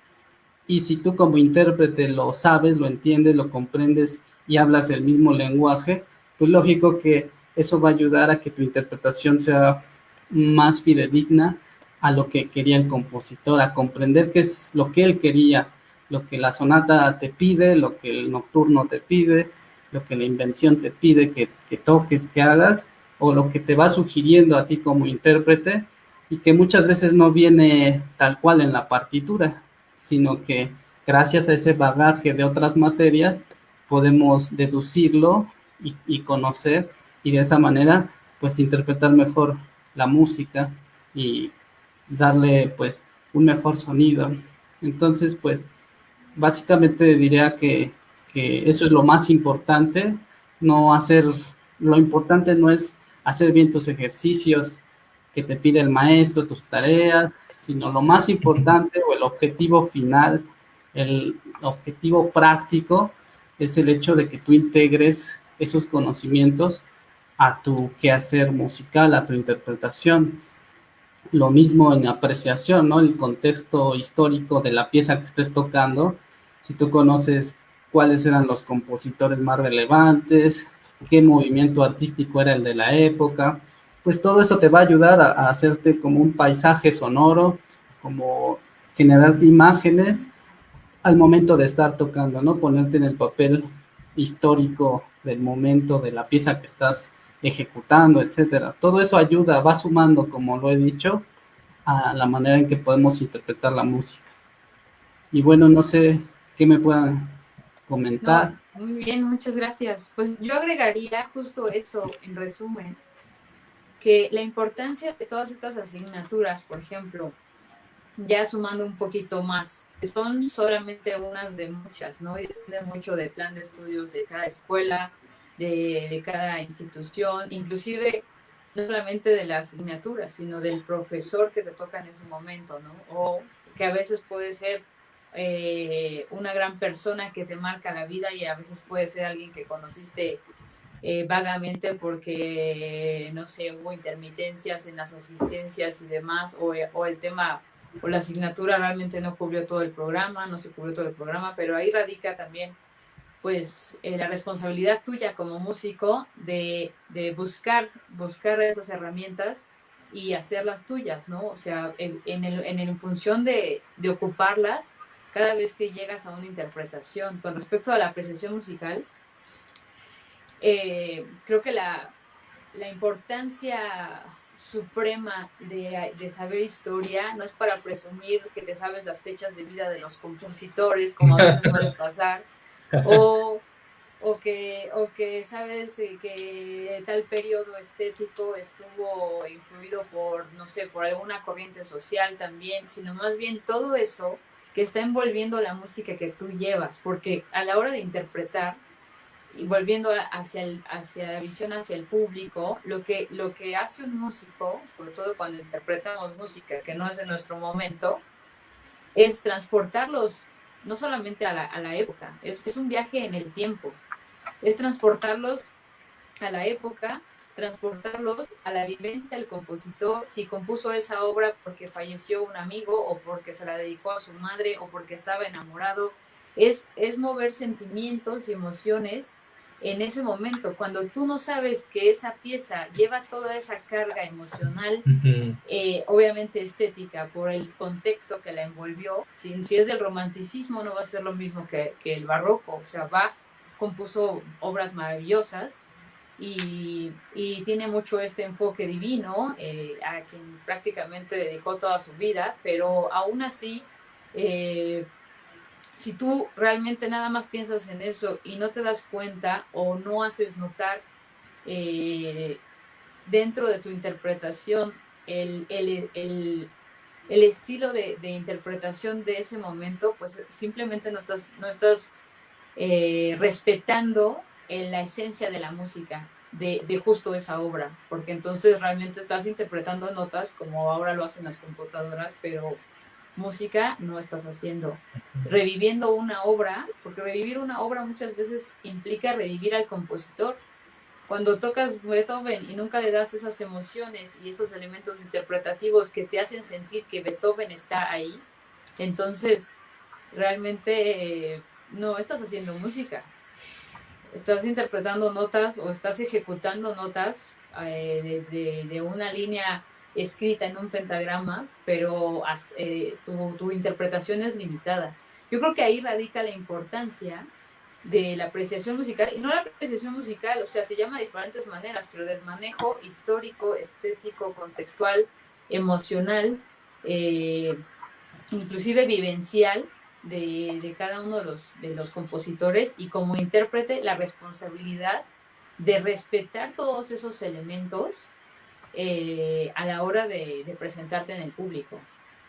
y si tú como intérprete lo sabes, lo entiendes, lo comprendes y hablas el mismo lenguaje, pues lógico que eso va a ayudar a que tu interpretación sea más fidedigna a lo que quería el compositor, a comprender qué es lo que él quería, lo que la sonata te pide, lo que el nocturno te pide, lo que la invención te pide que toques, que hagas, o lo que te va sugiriendo a ti como intérprete, y que muchas veces no viene tal cual en la partitura, sino que gracias a ese bagaje de otras materias podemos deducirlo y conocer, y de esa manera pues interpretar mejor la música y darle pues un mejor sonido. Entonces pues básicamente diría que eso es lo más importante, no hacer, lo importante no es hacer bien tus ejercicios que te pide el maestro, tus tareas, sino lo más importante o el objetivo final, el objetivo práctico es el hecho de que tú integres esos conocimientos a tu quehacer musical, a tu interpretación. Lo mismo en apreciación, ¿no? El contexto histórico de la pieza que estés tocando, si tú conoces cuáles eran los compositores más relevantes, qué movimiento artístico era el de la época, pues todo eso te va a ayudar a hacerte como un paisaje sonoro, como generarte imágenes al momento de estar tocando, ¿no? Ponerte en el papel histórico del momento, de la pieza que estás ejecutando, etcétera. Todo eso ayuda, va sumando, como lo he dicho, a la manera en que podemos interpretar la música. Y bueno, no sé qué me puedan No, comentar. muy bien, muchas gracias. Pues yo agregaría justo eso, en resumen, que la importancia de todas estas asignaturas, por ejemplo, ya sumando un poquito más, son solamente unas de muchas, ¿no? Y depende mucho del plan de estudios de cada escuela, de cada institución, inclusive no solamente de la asignatura, sino del profesor que te toca en ese momento, ¿no? O que a veces puede ser una gran persona que te marca la vida y a veces puede ser alguien que conociste vagamente porque, no sé, hubo intermitencias en las asistencias y demás, o el tema o la asignatura realmente no cubrió todo el programa, no se cubrió todo el programa, pero ahí radica también pues la responsabilidad tuya como músico de buscar esas herramientas y hacerlas tuyas, ¿no? O sea, en función de ocuparlas cada vez que llegas a una interpretación. Con respecto a la apreciación musical, creo que la importancia suprema de saber historia no es para presumir que te sabes las fechas de vida de los compositores, como a veces suele pasar, o, o que sabes que tal periodo estético estuvo influido por, no sé, por alguna corriente social también, sino más bien todo eso que está envolviendo la música que tú llevas, porque a la hora de interpretar, y volviendo hacia la visión hacia el público, lo que hace un músico, sobre todo cuando interpretamos música que no es de nuestro momento, es transportarlos no solamente a la época, es un viaje en el tiempo, es transportarlos a la época, transportarlos a la vivencia del compositor, si compuso esa obra porque falleció un amigo o porque se la dedicó a su madre o porque estaba enamorado, es mover sentimientos y emociones en ese momento, cuando tú no sabes que esa pieza lleva toda esa carga emocional, obviamente estética, por el contexto que la envolvió. Si es del romanticismo, no va a ser lo mismo que el barroco. O sea, Bach compuso obras maravillosas y tiene mucho este enfoque divino, a quien prácticamente dedicó toda su vida, pero aún así, eh, si tú realmente nada más piensas en eso y no te das cuenta o no haces notar eh, dentro de tu interpretación el estilo de interpretación de ese momento, pues simplemente no estás respetando la esencia de la música, de justo esa obra, porque entonces realmente estás interpretando notas como ahora lo hacen las computadoras, pero música no estás haciendo. Reviviendo una obra, porque revivir una obra muchas veces implica revivir al compositor. Cuando tocas Beethoven y nunca le das esas emociones y esos elementos interpretativos que te hacen sentir que Beethoven está ahí, entonces realmente no estás haciendo música. Estás interpretando notas o estás ejecutando notas de una línea escrita en un pentagrama, pero tu interpretación es limitada. Yo creo que ahí radica la importancia de la apreciación musical, y no la apreciación musical, o sea, se llama de diferentes maneras, pero del manejo histórico, estético, contextual, emocional, eh, inclusive vivencial de cada uno de los compositores, y como intérprete la responsabilidad de respetar todos esos elementos a la hora de presentarte en el público.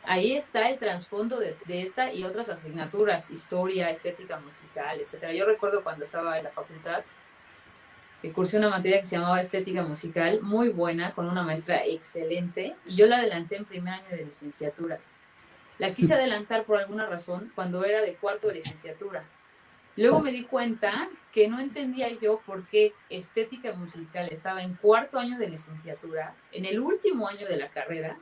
Ahí está el trasfondo de esta y otras asignaturas, historia, estética musical, etcétera. Yo recuerdo cuando estaba en la facultad que cursé una materia que se llamaba estética musical, muy buena, con una maestra excelente, y yo la adelanté en primer año de licenciatura. La quise adelantar por alguna razón cuando era de cuarto de licenciatura. Luego me di cuenta que no entendía yo por qué estética musical estaba en cuarto año de licenciatura, en el último año de la carrera,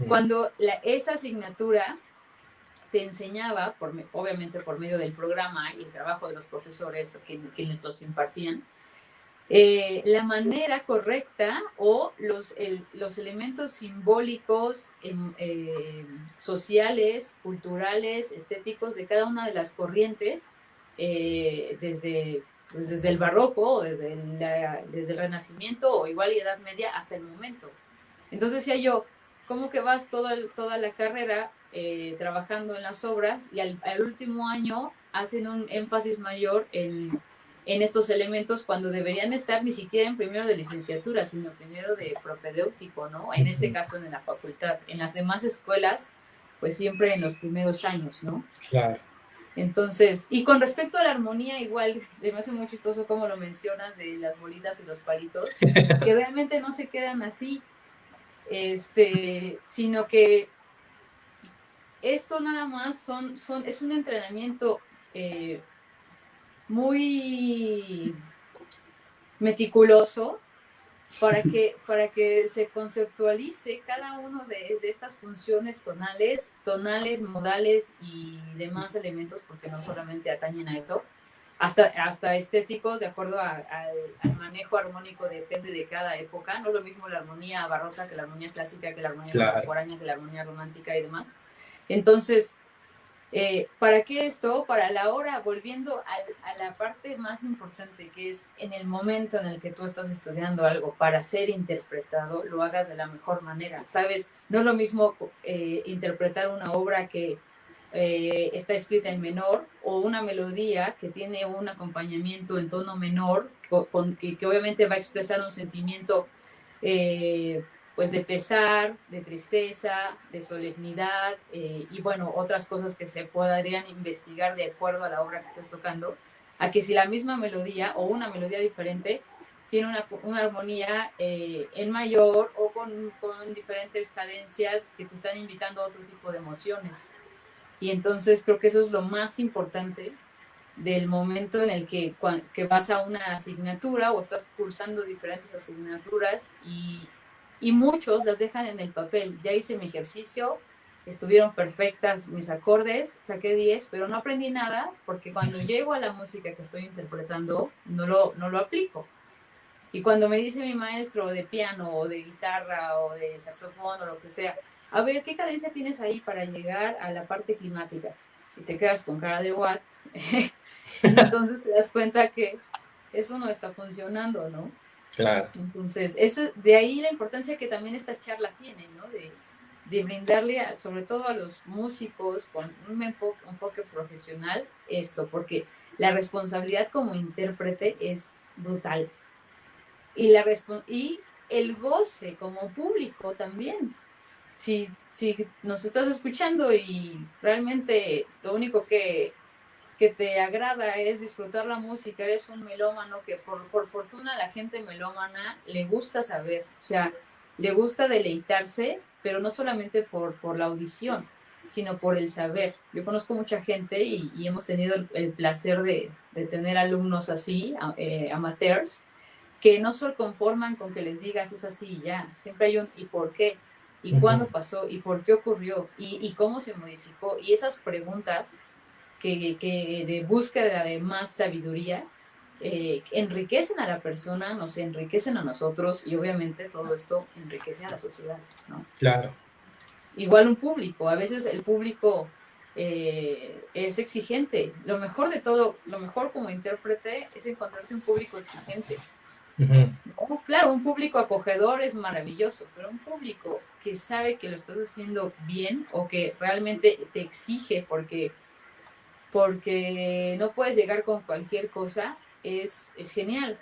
cuando esa asignatura te enseñaba, obviamente por medio del programa y el trabajo de los profesores quienes los impartían, la manera correcta o los elementos simbólicos, sociales, culturales, estéticos de cada una de las corrientes, desde el barroco o desde el Renacimiento o igual y Edad Media hasta el momento. Entonces decía yo, ¿cómo que vas toda la carrera trabajando en las obras y al último año hacen un énfasis mayor en estos elementos cuando deberían estar ni siquiera en primero de licenciatura, sino primero de propedéutico, ¿no? En este caso en la facultad. En las demás escuelas, pues siempre en los primeros años, ¿no? Claro. Entonces, y con respecto a la armonía, igual, se me hace muy chistoso como lo mencionas de las bolitas y los palitos, que realmente no se quedan así, sino que esto nada más es un entrenamiento muy meticuloso para que se conceptualice cada uno de estas funciones tonales, modales y demás elementos, porque no solamente atañen a eso, hasta estéticos, de acuerdo al manejo armónico, depende de cada época. No es lo mismo la armonía barroca que la armonía clásica, que la armonía contemporánea, que la armonía romántica y demás. Entonces, ¿para qué esto? Para la hora, volviendo a la parte más importante, que es en el momento en el que tú estás estudiando algo para ser interpretado, lo hagas de la mejor manera, ¿sabes? No es lo mismo interpretar una obra que está escrita en menor o una melodía que tiene un acompañamiento en tono menor, que obviamente va a expresar un sentimiento pues de pesar, de tristeza, de solemnidad y bueno, otras cosas que se podrían investigar de acuerdo a la obra que estés tocando, a que si la misma melodía o una melodía diferente tiene una armonía en mayor o con diferentes cadencias que te están invitando a otro tipo de emociones. Y entonces creo que eso es lo más importante del momento en el que vas a una asignatura o estás cursando diferentes asignaturas y muchos las dejan en el papel. Ya hice mi ejercicio, estuvieron perfectas mis acordes, saqué 10, pero no aprendí nada porque cuando llego a la música que estoy interpretando no lo aplico. Y cuando me dice mi maestro de piano o de guitarra o de saxofón o lo que sea, a ver, ¿qué cadencia tienes ahí para llegar a la parte climática? Y te quedas con cara de what. Y entonces te das cuenta que eso no está funcionando, ¿no? Claro. Entonces, de ahí la importancia que también esta charla tiene, ¿no? De brindarle, sobre todo a los músicos con un enfoque profesional, esto, porque la responsabilidad como intérprete es brutal. Y el goce como público también. Si nos estás escuchando y realmente lo único que te agrada es disfrutar la música, eres un melómano que por fortuna a la gente melómana le gusta saber, o sea, le gusta deleitarse, pero no solamente por la audición, sino por el saber. Yo conozco mucha gente y hemos tenido el placer de tener alumnos así, amateurs, que no solo conforman con que les digas es así y ya, siempre hay un ¿y por qué? ¿Y cuándo pasó? ¿Y por qué ocurrió? ¿Y cómo se modificó? Y esas preguntas que de búsqueda de más sabiduría, enriquecen a la persona, nos enriquecen a nosotros y obviamente todo esto enriquece a la sociedad, ¿no? Claro. Igual un público, a veces el público es exigente. Lo mejor de todo, lo mejor como intérprete es encontrarte un público exigente. ¿No? Claro, un público acogedor es maravilloso, pero un público que sabe que lo estás haciendo bien o que realmente te exige porque no puedes llegar con cualquier cosa, es genial,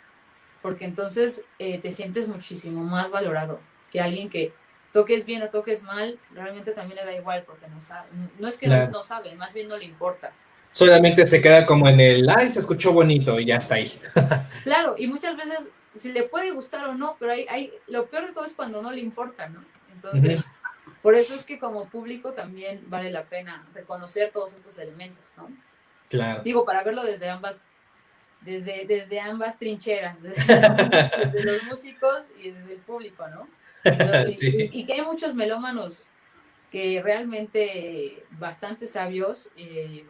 porque entonces te sientes muchísimo más valorado que alguien que toques bien o toques mal, realmente también le da igual, porque no sabe, no es que claro. no sabe, más bien no le importa. Solamente se queda como en el, ay, se escuchó bonito y ya está ahí. Claro, y muchas veces si le puede gustar o no, pero lo peor de todo es cuando no le importa, ¿no? Entonces, por eso es que como público también vale la pena reconocer todos estos elementos, ¿no? Claro. Digo, para verlo desde ambas trincheras, desde los músicos y desde el público, ¿no? Sí. Y que hay muchos melómanos que realmente bastante sabios,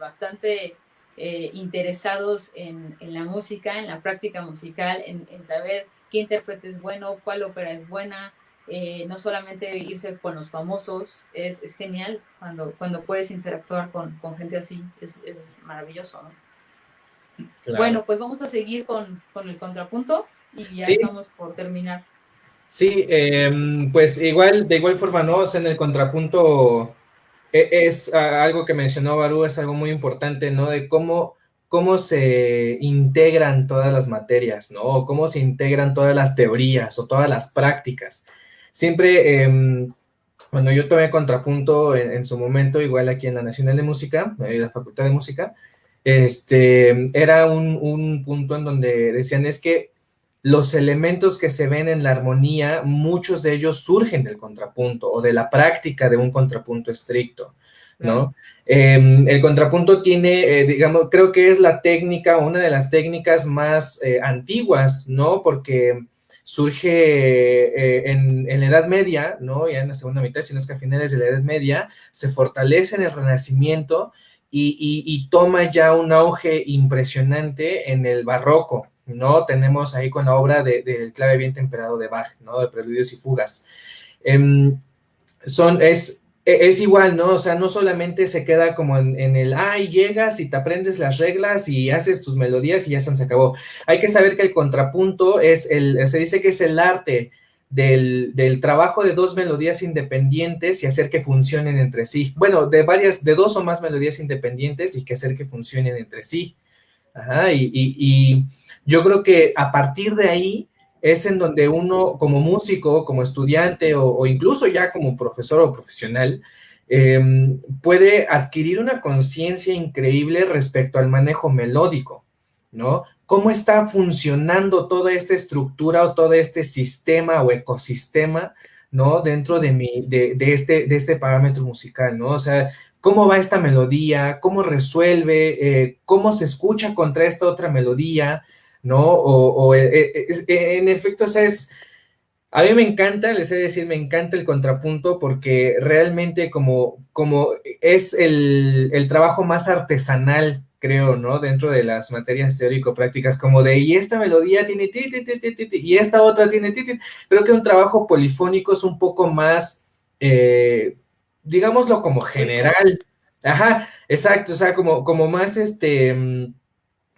bastante interesados en la música, en la práctica musical, en saber qué intérprete es bueno, cuál ópera es buena, no solamente irse con los famosos, es genial cuando puedes interactuar con gente así, es maravilloso, ¿no? Claro. Bueno, pues vamos a seguir con el contrapunto y ya estamos por terminar. Sí, pues de igual forma, ¿no? O sea, en el contrapunto es algo que mencionó Barú, es algo muy importante, ¿no? De cómo se integran todas las materias, ¿no? O cómo se integran todas las teorías o todas las prácticas. Siempre, cuando yo tomé contrapunto en su momento, igual aquí en la Nacional de Música, en la Facultad de Música, era un punto en donde decían, es que los elementos que se ven en la armonía, muchos de ellos surgen del contrapunto o de la práctica de un contrapunto estricto, ¿no? El contrapunto tiene, digamos, creo que es la técnica, una de las técnicas más antiguas, ¿no? Porque surge en la Edad Media, ¿no? Ya en la segunda mitad, sino es que a finales de la Edad Media, se fortalece en el Renacimiento y toma ya un auge impresionante en el Barroco, ¿no? Tenemos ahí con la obra del clave bien temperado de Bach, ¿no? De Preludios y Fugas. Es igual, ¿no? O sea, no solamente se queda como en el, llegas y te aprendes las reglas y haces tus melodías y ya se acabó. Hay que saber que el contrapunto se dice que es el arte del trabajo de dos melodías independientes y hacer que funcionen entre sí. Bueno, de dos o más melodías independientes y que hacer que funcionen entre sí. Ajá, y yo creo que a partir de ahí es en donde uno como músico, como estudiante o incluso ya como profesor o profesional puede adquirir una conciencia increíble respecto al manejo melódico, ¿no? ¿Cómo está funcionando toda esta estructura o todo este sistema o ecosistema, ¿no? Dentro de este parámetro musical, ¿no? O sea, cómo va esta melodía, cómo resuelve, cómo se escucha contra esta otra melodía, ¿no? En efecto, o sea, a mí me encanta, les he de decir, me encanta el contrapunto porque realmente como es el trabajo más artesanal, creo, ¿no? Dentro de las materias teórico-prácticas, como y esta melodía tiene ti, ti, ti, ti, ti, ti, y esta otra tiene ti, ti. Creo que un trabajo polifónico es un poco más, digámoslo como general. Ajá, exacto, o sea, como más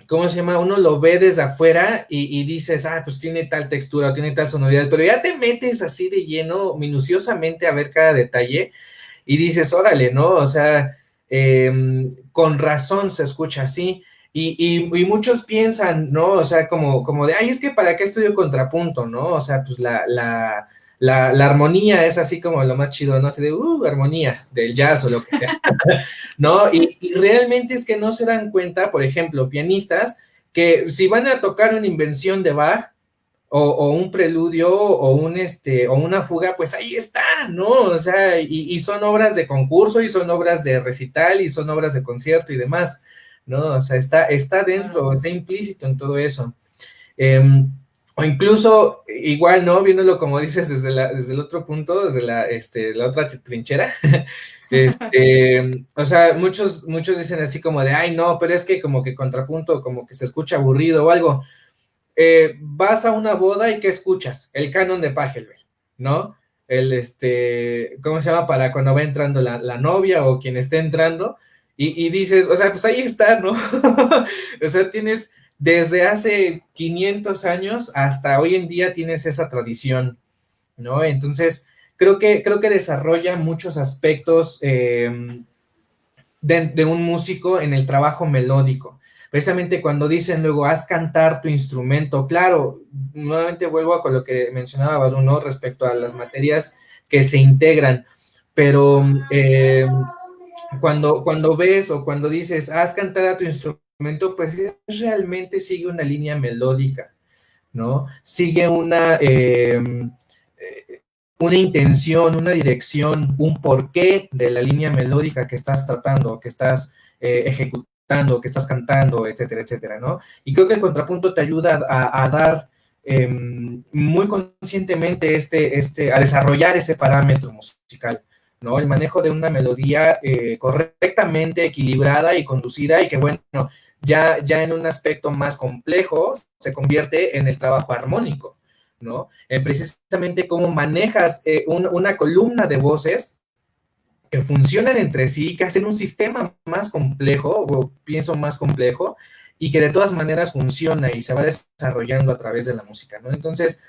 ¿cómo se llama? Uno lo ve desde afuera y dices, pues tiene tal textura, tiene tal sonoridad, pero ya te metes así de lleno, minuciosamente a ver cada detalle y dices, órale, ¿no? O sea, con razón se escucha así. Y muchos piensan, ¿no? O sea, como de, es que ¿para qué estudio contrapunto, no? O sea, pues la armonía es así como lo más chido, ¿no? Así de, armonía del jazz o lo que sea, ¿no? Y realmente es que no se dan cuenta, por ejemplo, pianistas, que si van a tocar una invención de Bach, o un preludio, o una fuga, pues ahí está, ¿no? O sea, y son obras de concurso, y son obras de recital, y son obras de concierto y demás, ¿no? O sea, está dentro, está implícito en todo eso. O incluso, igual, ¿no? Viéndolo como dices desde el otro punto, desde la otra trinchera. O sea, muchos dicen así como de, ay, no, pero es que como que contrapunto, como que se escucha aburrido o algo. Vas a una boda y ¿qué escuchas? El canon de Pachelbel, ¿no? ¿Cómo se llama? Para cuando va entrando la novia o quien esté entrando, y dices, o sea, pues ahí está, ¿no? O sea, tienes desde hace 500 años hasta hoy en día tienes esa tradición, ¿no? Entonces, creo que desarrolla muchos aspectos de un músico en el trabajo melódico. Precisamente cuando dicen luego, haz cantar tu instrumento, claro, nuevamente vuelvo a lo que mencionaba Bruno respecto a las materias que se integran, pero cuando ves o cuando dices, haz cantar a tu instrumento, pues realmente sigue una línea melódica, ¿no? Sigue una intención, una dirección, un porqué de la línea melódica que estás tratando, que estás ejecutando, que estás cantando, etcétera, etcétera, ¿no? Y creo que el contrapunto te ayuda a dar muy conscientemente a desarrollar ese parámetro musical, ¿no? El manejo de una melodía correctamente equilibrada y conducida y que, bueno, ya en un aspecto más complejo se convierte en el trabajo armónico, ¿no? Precisamente cómo manejas una columna de voces que funcionan entre sí, que hacen un sistema más complejo, o pienso más complejo, y que de todas maneras funciona y se va desarrollando a través de la música, ¿no? Entonces,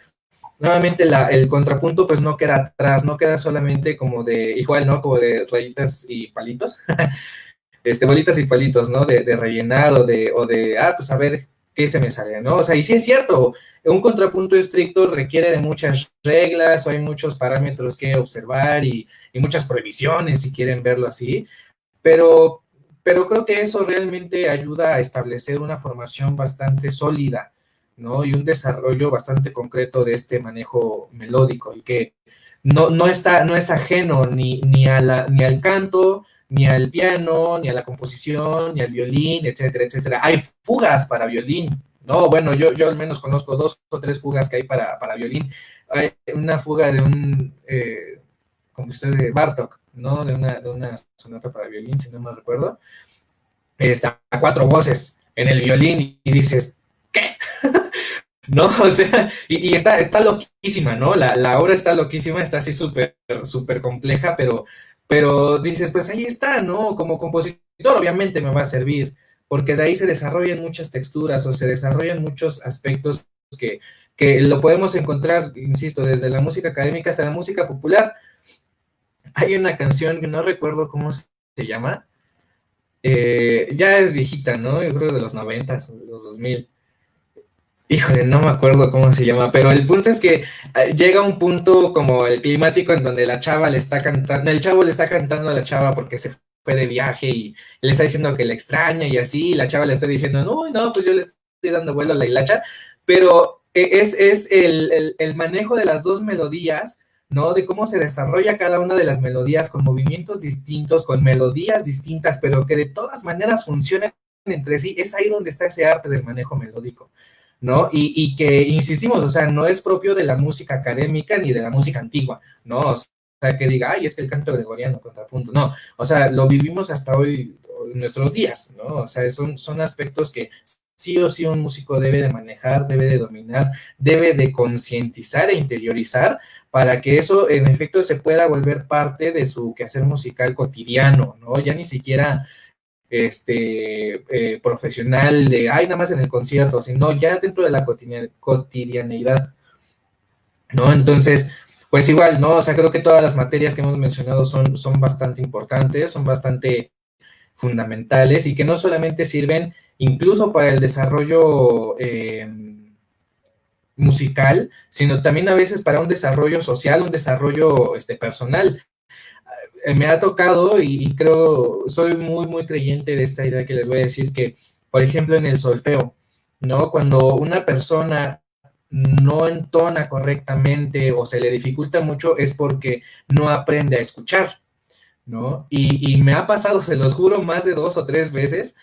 nuevamente el contrapunto pues no queda atrás, no queda solamente como de, igual, ¿no? Como de rayitas y palitos, bolitas y palitos, ¿no? De rellenar pues a ver qué se me sale, ¿no? O sea, y sí es cierto, un contrapunto estricto requiere de muchas reglas, o hay muchos parámetros que observar y muchas prohibiciones, si quieren verlo así, pero, creo que eso realmente ayuda a establecer una formación bastante sólida, ¿no? Y un desarrollo bastante concreto de este manejo melódico y que no es ajeno ni al canto, ni al piano, ni a la composición, ni al violín, etcétera, etcétera. Hay fugas para violín, ¿no? Bueno, yo al menos conozco 2 o 3 fugas que hay para violín. Hay una fuga de un compositor de Bartók, ¿no? De una sonata para violín, si no me recuerdo. Está a 4 voces en el violín y dices, ¿qué? ¿No? O sea, y está loquísima, ¿no? La obra está loquísima, está así súper compleja, pero dices, pues ahí está, ¿no? Como compositor obviamente me va a servir, porque de ahí se desarrollan muchas texturas o se desarrollan muchos aspectos que lo podemos encontrar, insisto, desde la música académica hasta la música popular. Hay una canción que no recuerdo cómo se llama, ya es viejita, ¿no? Yo creo de los 90s, los 2000. Híjole, no me acuerdo cómo se llama, pero el punto es que llega un punto como el climático en donde la chava le está cantando, el chavo le está cantando a la chava porque se fue de viaje y le está diciendo que la extraña y así, y la chava le está diciendo, no, pues yo le estoy dando vuelo a la hilacha, pero es el manejo de las dos melodías, ¿no? De cómo se desarrolla cada una de las melodías con movimientos distintos, con melodías distintas, pero que de todas maneras funcionan entre sí, es ahí donde está ese arte del manejo melódico, ¿no? Y que, insistimos, o sea, no es propio de la música académica ni de la música antigua, ¿no? O sea, que diga, ay, es que el canto gregoriano, contrapunto, no, o sea, lo vivimos hasta hoy, en nuestros días, ¿no? O sea, son aspectos que sí o sí un músico debe de manejar, debe de dominar, debe de concientizar e interiorizar para que eso, en efecto, se pueda volver parte de su quehacer musical cotidiano, ¿no? Ya ni siquiera profesional de, ay, nada más en el concierto, sino ya dentro de la cotidianeidad, ¿no? Entonces, pues igual, ¿no? O sea, creo que todas las materias que hemos mencionado son bastante importantes, son bastante fundamentales y que no solamente sirven incluso para el desarrollo musical, sino también a veces para un desarrollo social, un desarrollo personal. Me ha tocado y creo, soy muy, muy creyente de esta idea que les voy a decir que, por ejemplo, en el solfeo, ¿no? Cuando una persona no entona correctamente o se le dificulta mucho es porque no aprende a escuchar, ¿no? Y me ha pasado, se los juro, más de 2 o 3 veces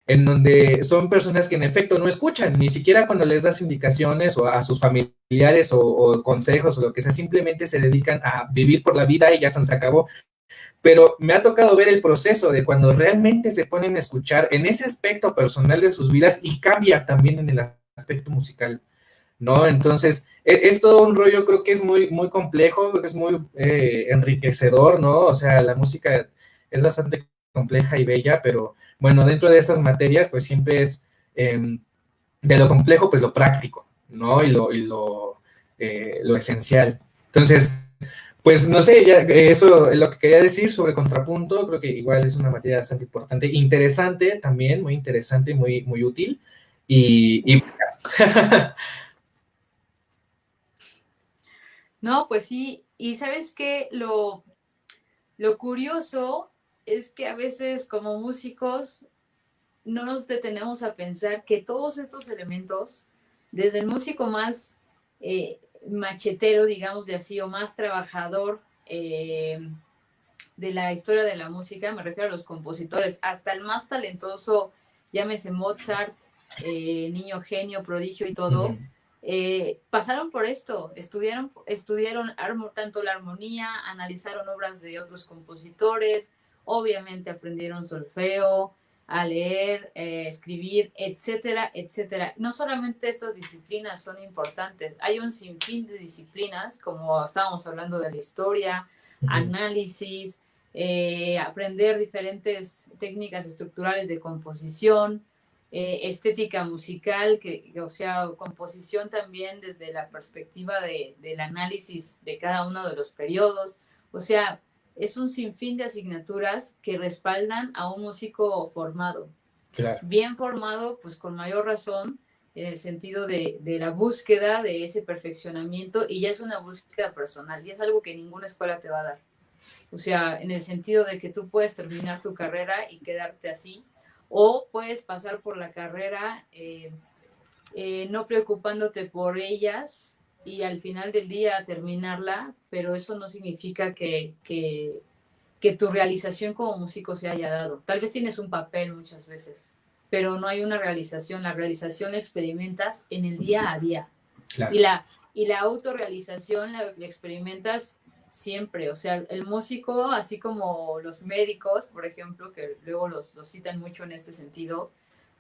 en donde son personas que en efecto no escuchan, ni siquiera cuando les das indicaciones o a sus familiares o consejos o lo que sea, simplemente se dedican a vivir por la vida y ya se acabó. Pero me ha tocado ver el proceso de cuando realmente se ponen a escuchar en ese aspecto personal de sus vidas y cambia también en el aspecto musical, ¿no? Entonces, es todo un rollo, creo que es muy, muy complejo, creo que es muy enriquecedor, ¿no? O sea, la música es bastante compleja y bella, pero bueno, dentro de estas materias, pues siempre es de lo complejo, pues lo práctico, ¿no? Lo esencial. Entonces, pues no sé, ya, eso es lo que quería decir sobre contrapunto, creo que igual es una materia bastante importante, interesante también, muy interesante, muy, muy útil, y No, pues sí, y sabes que lo curioso es que a veces como músicos no nos detenemos a pensar que todos estos elementos, desde el músico más machetero, digamos de así, o más trabajador de la historia de la música, me refiero a los compositores, hasta el más talentoso, llámese Mozart, niño genio, prodigio y todo, pasaron por esto, estudiaron tanto la armonía, analizaron obras de otros compositores, obviamente aprendieron solfeo, a leer, escribir, etcétera, etcétera. No solamente estas disciplinas son importantes, hay un sinfín de disciplinas, como estábamos hablando de la historia, análisis, aprender diferentes técnicas estructurales de composición, estética musical, o sea, composición también desde la perspectiva del análisis de cada uno de los periodos. O sea, es un sinfín de asignaturas que respaldan a un músico formado. claro. Bien formado, pues con mayor razón, en el sentido de la búsqueda de ese perfeccionamiento, y ya es una búsqueda personal, y es algo que ninguna escuela te va a dar. O sea, en el sentido de que tú puedes terminar tu carrera y quedarte así, o puedes pasar por la carrera no preocupándote por ellas y al final del día terminarla, pero eso no significa que tu realización como músico se haya dado. Tal vez tienes un papel muchas veces, pero no hay una realización. La realización la experimentas en el día a día. Claro. Y la autorrealización la experimentas siempre. O sea, el músico, así como los médicos, por ejemplo, que luego los citan mucho en este sentido,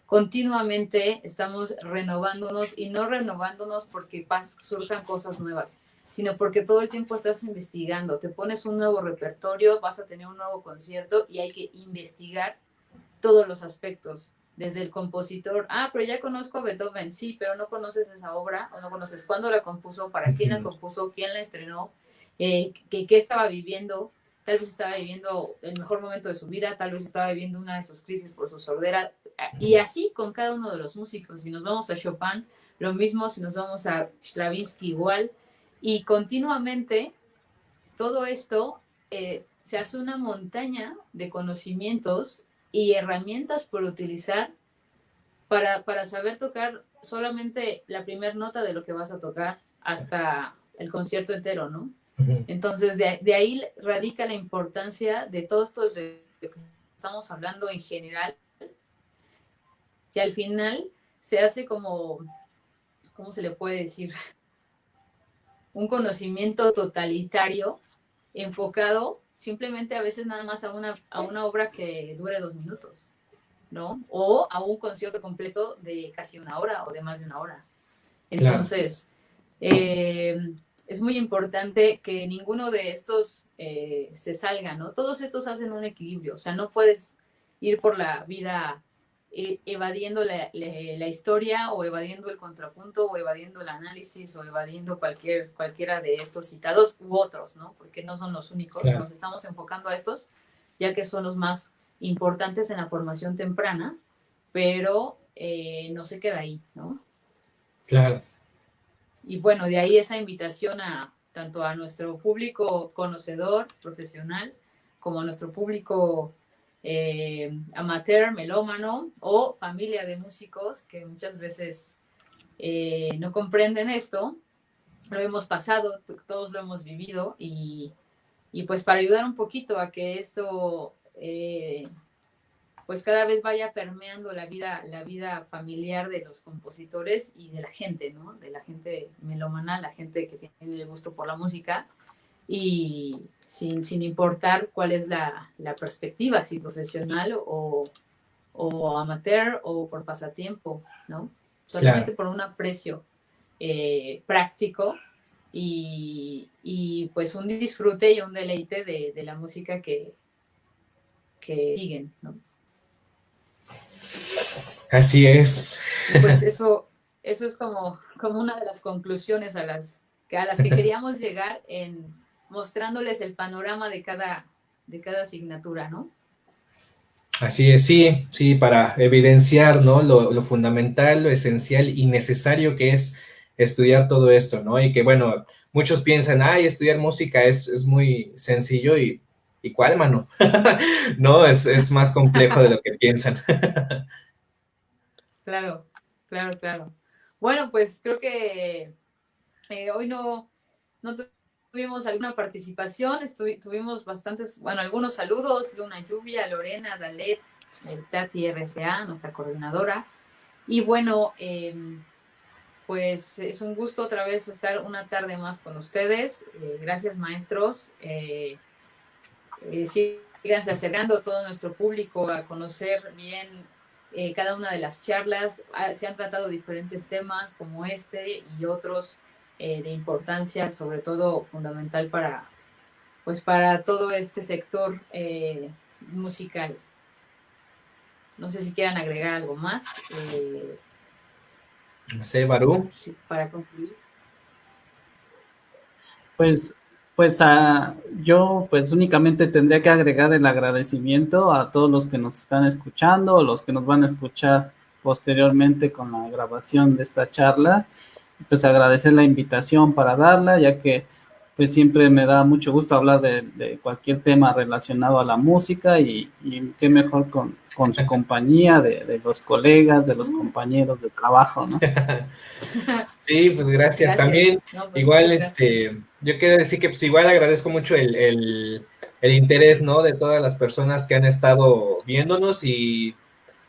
continuamente estamos renovándonos y no renovándonos porque surjan cosas nuevas, sino porque todo el tiempo estás investigando, te pones un nuevo repertorio, vas a tener un nuevo concierto y hay que investigar todos los aspectos, desde el compositor, pero ya conozco a Beethoven, sí, pero no conoces esa obra, o no conoces cuándo la compuso, para quién la compuso, quién la estrenó, qué estaba viviendo, tal vez estaba viviendo el mejor momento de su vida, tal vez estaba viviendo una de sus crisis por su sordera, y así con cada uno de los músicos. Si nos vamos a Chopin, lo mismo, si nos vamos a Stravinsky, igual, y continuamente todo esto se hace una montaña de conocimientos y herramientas por utilizar para saber tocar solamente la primera nota de lo que vas a tocar hasta el concierto entero, ¿no? Entonces, de ahí radica la importancia de todo esto de lo que estamos hablando en general, que al final se hace como, ¿cómo se le puede decir? Un conocimiento totalitario enfocado simplemente a veces nada más a una obra que dure 2 minutos, ¿no? O a un concierto completo de casi 1 hora o de más de 1 hora. Entonces, es muy importante que ninguno de estos se salga, ¿no? Todos estos hacen un equilibrio, o sea, no puedes ir por la vida evadiendo la historia o evadiendo el contrapunto o evadiendo el análisis o evadiendo cualquiera de estos citados u otros, ¿no? Porque no son los únicos, claro. Nos estamos enfocando a estos, ya que son los más importantes en la formación temprana, pero no se queda ahí, ¿no? Claro. Y bueno, de ahí esa invitación tanto a nuestro público conocedor, profesional, como a nuestro público amateur, melómano o familia de músicos que muchas veces no comprenden esto. Lo hemos pasado, todos lo hemos vivido y pues para ayudar un poquito a que esto pues cada vez vaya permeando la vida familiar de los compositores y de la gente, ¿no? De la gente melómana, la gente que tiene el gusto por la música, y sin importar cuál es la perspectiva, si profesional o amateur o por pasatiempo, ¿no? Solamente Claro. por un aprecio práctico y pues un disfrute y un deleite de la música que siguen, ¿no? Así es. Y pues eso es como una de las conclusiones a las que queríamos llegar en mostrándoles el panorama de cada asignatura, ¿no? Así es, sí, sí, para evidenciar, ¿no? Lo fundamental, lo esencial y necesario que es estudiar todo esto, ¿no? Y que, bueno, muchos piensan, ay, estudiar música es muy sencillo y ¿cuál, mano? No, es más complejo de lo que piensan. Claro, claro, claro. Bueno, pues creo que hoy no tuvimos alguna participación, tuvimos bastantes, bueno, algunos saludos, Luna Lluvia, Lorena, Dalet, Tati RCA, nuestra coordinadora. Y bueno, pues es un gusto otra vez estar una tarde más con ustedes. Gracias, maestros. Síganse acercando a todo nuestro público a conocer bien cada una de las charlas. Se han tratado diferentes temas como este y otros de importancia, sobre todo fundamental pues para todo este sector musical. No sé si quieran agregar algo más No sé, Barú. para concluir. Pues, yo pues únicamente tendría que agregar el agradecimiento a todos los que nos están escuchando, los que nos van a escuchar posteriormente con la grabación de esta charla. Pues agradecer la invitación para darla, ya que pues siempre me da mucho gusto hablar de cualquier tema relacionado a la música y qué mejor con su compañía, de los colegas, de los compañeros de trabajo, ¿no? Sí, pues gracias. Gracias. También, No, pues igual, muchas gracias. yo quiero decir que pues igual agradezco mucho el interés, ¿no? De todas las personas que han estado viéndonos y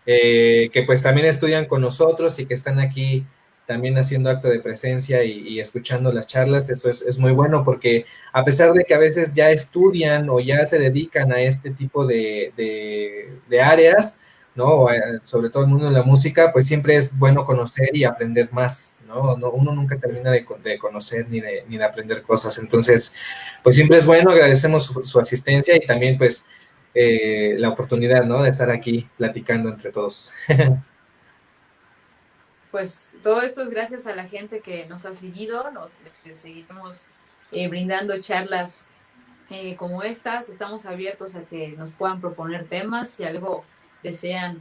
que pues también estudian con nosotros y que están aquí también haciendo acto de presencia y escuchando las charlas. Eso es muy bueno porque a pesar de que a veces ya estudian o ya se dedican a este tipo de áreas, ¿no? Sobre todo el mundo de la música, pues siempre es bueno conocer y aprender más, ¿no? Uno nunca termina de conocer ni de aprender cosas. Entonces, pues siempre es bueno, agradecemos su asistencia y también pues la oportunidad, ¿no? De estar aquí platicando entre todos. Pues todo esto es gracias a la gente que nos ha seguido, les seguimos brindando charlas como estas, estamos abiertos a que nos puedan proponer temas, si algo desean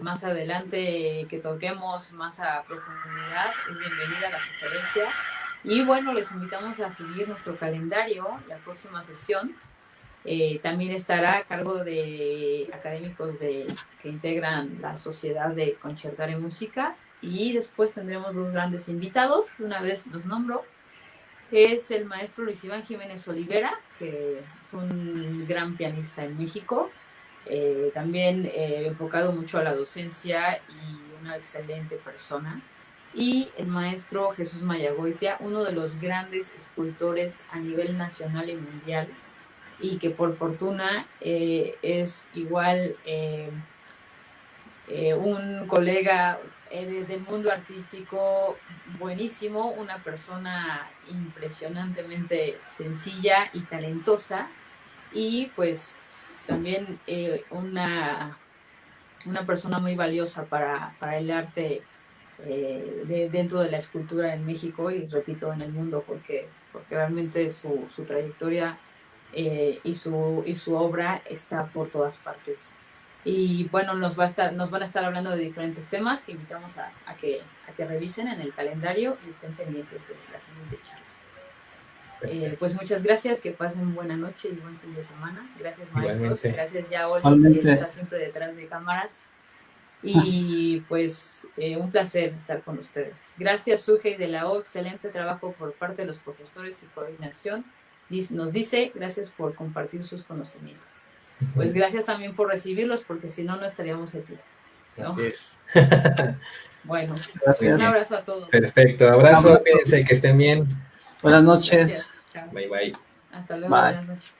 más adelante que toquemos más a profundidad, es bienvenida la conferencia. Y bueno, les invitamos a seguir nuestro calendario, la próxima sesión también estará a cargo de académicos que integran la Sociedad de Concertar en Música y después tendremos dos grandes invitados, una vez los nombro, es el maestro Luis Iván Jiménez Olivera, que es un gran pianista en México, también enfocado mucho a la docencia y una excelente persona, y el maestro Jesús Mayagoitia, uno de los grandes escultores a nivel nacional y mundial, y que por fortuna es igual un colega desde el mundo artístico buenísimo, una persona impresionantemente sencilla y talentosa, y pues también una persona muy valiosa para el arte dentro de la escultura en México y repito en el mundo porque realmente su trayectoria y su obra está por todas partes. Y bueno, nos van a estar hablando de diferentes temas que invitamos a que revisen en el calendario y estén pendientes de la siguiente charla. Pues muchas gracias, que pasen buena noche y buen fin de semana. Gracias, maestros. Igualmente. Gracias, Yaoli, Igualmente. que está siempre detrás de cámaras. Y pues un placer estar con ustedes. Gracias, Sujei de la O, excelente trabajo por parte de los profesores y coordinación. Nos dice, gracias por compartir sus conocimientos. pues gracias también por recibirlos, porque si no, no estaríamos aquí, ¿no? Así es. Bueno, Gracias. un abrazo a todos. Perfecto, abrazo, cuídense, que estén bien. Buenas noches. Gracias. Chao. Bye, bye. Hasta luego, Bye. buenas noches.